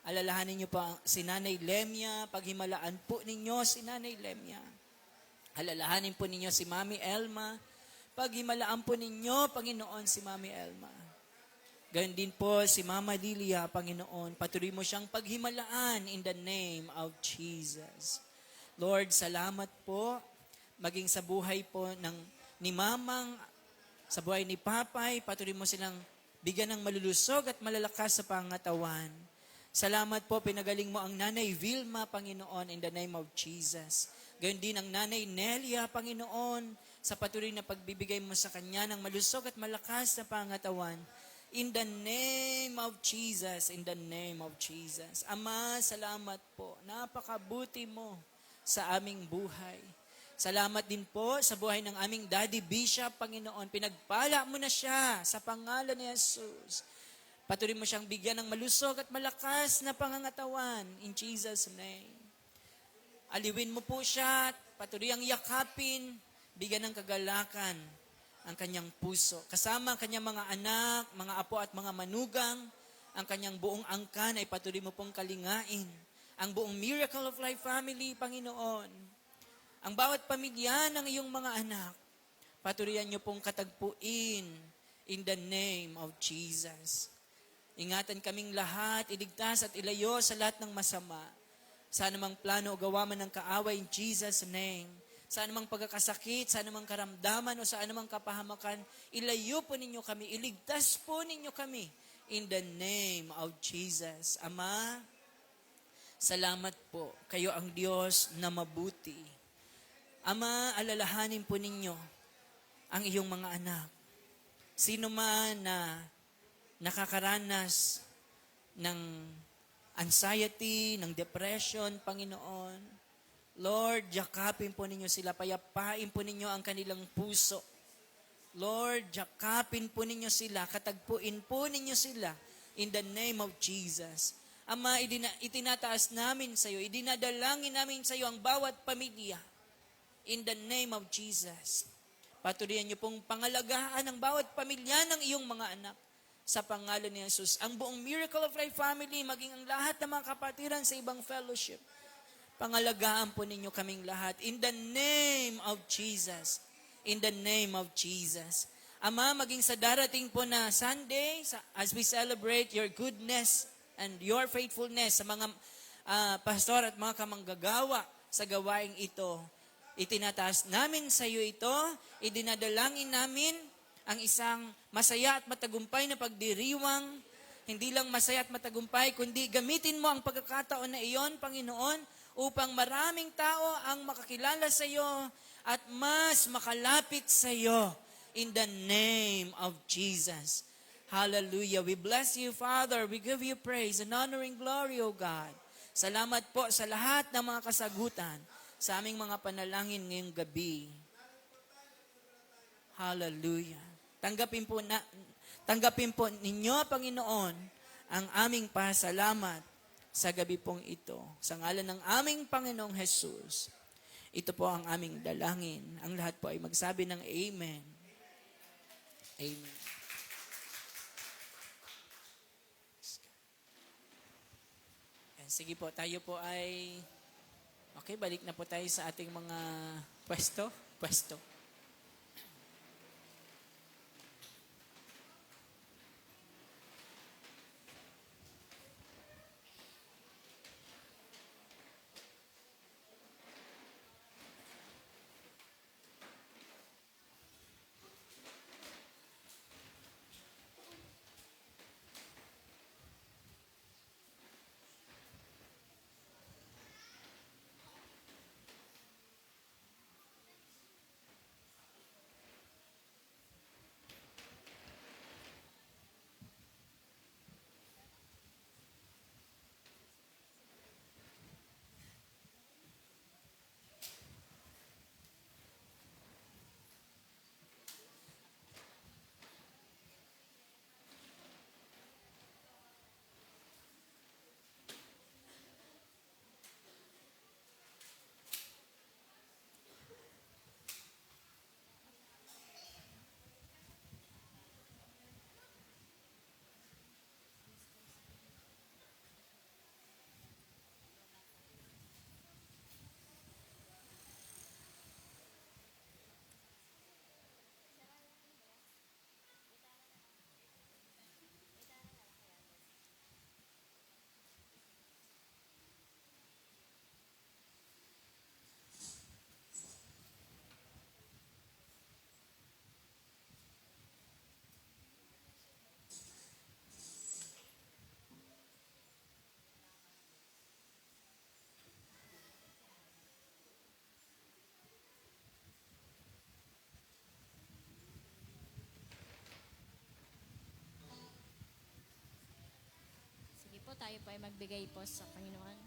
Speaker 7: Alalahanin niyo po si Nanay Lemia. Paghimalaan po ninyo si Nanay Lemia. Alalahanin po ninyo si Mami Elma. Paghimalaan po ninyo, Panginoon, si Mami Elma. Gayon din po si Mama Lilia, Panginoon. Patuloy mo siyang paghimalaan in the name of Jesus. Lord, salamat po. Maging sa buhay po ni Mamang, sa buhay ni Papay, patuloy mo silang bigyan ng malulusog at malalakas sa pangatawan. Salamat po, pinagaling mo ang Nanay Vilma, Panginoon, in the name of Jesus. Gayon din ang Nanay Nelia, Panginoon, sa patuloy na pagbibigay mo sa kanya ng malusog at malakas na pangatawan. In the name of Jesus, in the name of Jesus. Ama, salamat po. Napakabuti mo sa aming buhay. Salamat din po sa buhay ng aming Daddy Bishop, Panginoon. Pinagpala mo na siya sa pangalan ni Jesus. Patuloy mo siyang bigyan ng malusog at malakas na pangangatawan. In Jesus' name. Aliwin mo po siya, patuloy ang yakapin, bigyan ng kagalakan ang kanyang puso. Kasama ang kanyang mga anak, mga apo at mga manugang, ang kanyang buong angkan ay patuloy mo pong kalingain. Ang buong Miracle of Life family, Panginoon. Ang bawat pamilya ng iyong mga anak, patuloyan niyo pong katagpuin in the name of Jesus. Ingatan kaming lahat, iligtas at ilayo sa lahat ng masama. Sa anumang plano o gawa man ng kaaway in Jesus' name. Sa anumang pagkakasakit, sa anumang karamdaman o sa anumang kapahamakan, ilayo po ninyo kami, iligtas po ninyo kami in the name of Jesus. Ama, salamat po. Kayo ang Diyos na mabuti. Ama, alalahanin po ninyo ang iyong mga anak. Sino man na nakakaranas ng anxiety, ng depression, Panginoon, Lord, yakapin po ninyo sila, payapain po ninyo ang kanilang puso. Lord, yakapin po ninyo sila, katagpuin po ninyo sila in the name of Jesus. Ama, itinataas namin sa iyo, idinadalangin namin sa iyo ang bawat pamilya in the name of Jesus. Patuloyan niyo pong pangalagaan ang bawat pamilya ng iyong mga anak sa pangalan ni Jesus. Ang buong Miracle of Life family, maging ang lahat ng mga kapatiran sa ibang fellowship, pangalagaan po ninyo kaming lahat. In the name of Jesus. In the name of Jesus. Ama, maging sa darating po na Sunday, as we celebrate your goodness and your faithfulness sa mga pastor at mga kamanggagawa sa gawaing ito, itinataas namin sa iyo ito, idinadalangin namin ang isang masaya at matagumpay na pagdiriwang, hindi lang masaya at matagumpay, kundi gamitin mo ang pagkakataon na iyon, Panginoon, upang maraming tao ang makakilala sa iyo at mas makalapit sa iyo in the name of Jesus. Hallelujah. We bless you, Father. We give you praise and honor and glory, O God. Salamat po sa lahat ng mga kasagutan sa aming mga panalangin ngayong gabi. Hallelujah. Tanggapin po ninyo, Panginoon, ang aming pasalamat sa gabi pong ito. Sa ngalan ng aming Panginoong Jesus. Ito po ang aming dalangin. Ang lahat po ay magsabi ng Amen. Amen. Sige po, tayo po ay... Okay, balik na po tayo sa ating mga pwesto.
Speaker 1: Sige po, tayo po ay magbigay po sa Panginoon.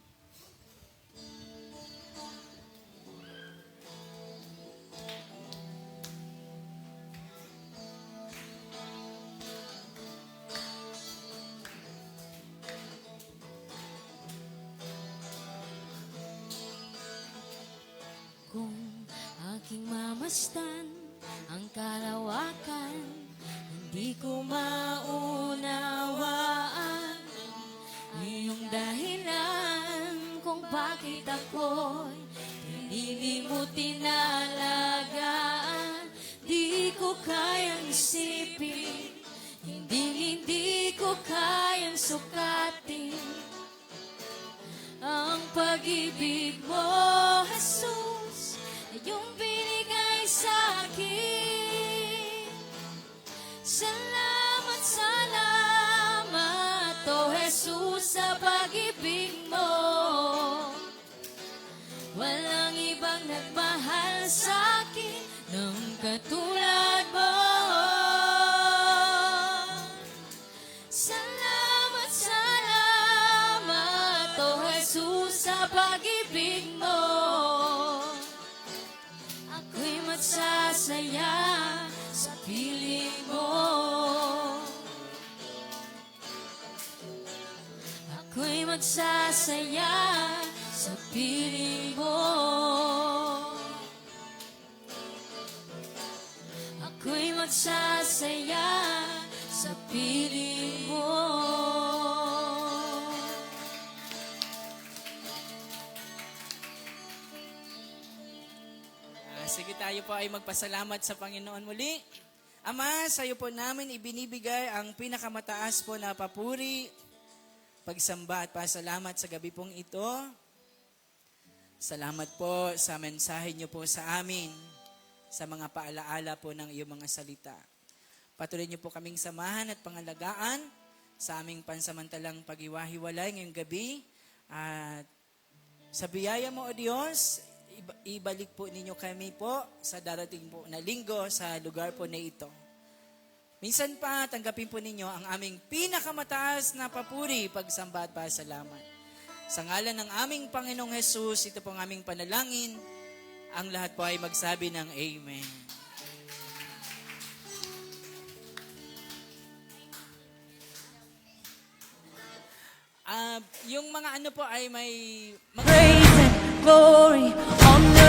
Speaker 8: Kung aking mamasdan ang kalawakan, hindi ko maunawaan iyong dahilan kung bakit ako'y pinili mo tinalagaan. Di ko kayang isipin, hindi ko kayang sukatin ang pag-ibig mo, Jesus, na iyong binigay sa akin. Salamat, O Jesus, sa pag-ibig mo. Walang ibang nagmahal sa akin ng katulad mo. Salamat, O Jesus, sa pag-ibig mo. Ako'y magsasaya sa piling mo. Ako'y magsasaya sa piling mo. Ako'y magsasaya sa piling mo.
Speaker 7: Sige, tayo po ay magpasalamat sa Panginoon muli. Ama, sa iyo po namin ibinibigay ang pinakamataas po na papuri, pagsamba at pasalamat sa gabi pong ito. Salamat po sa mensahe niyo po sa amin, sa mga paalaala po ng iyong mga salita. Patuloy niyo po kaming samahan at pangalagaan sa aming pansamantalang pag-iwahiwalay ngayong gabi. At sa biyaya mo, O Diyos, ibalik po ninyo kami po sa darating po na linggo sa lugar po na ito. Minsan pa, tanggapin po ninyo ang aming pinakamataas na papuri, pagsamba at pasalamat. Sa ngalan ng aming Panginoong Jesus, ito po ang aming panalangin. Ang lahat po ay magsabi ng Amen. Yung mga ano po ay may...
Speaker 8: Praise and glory, honor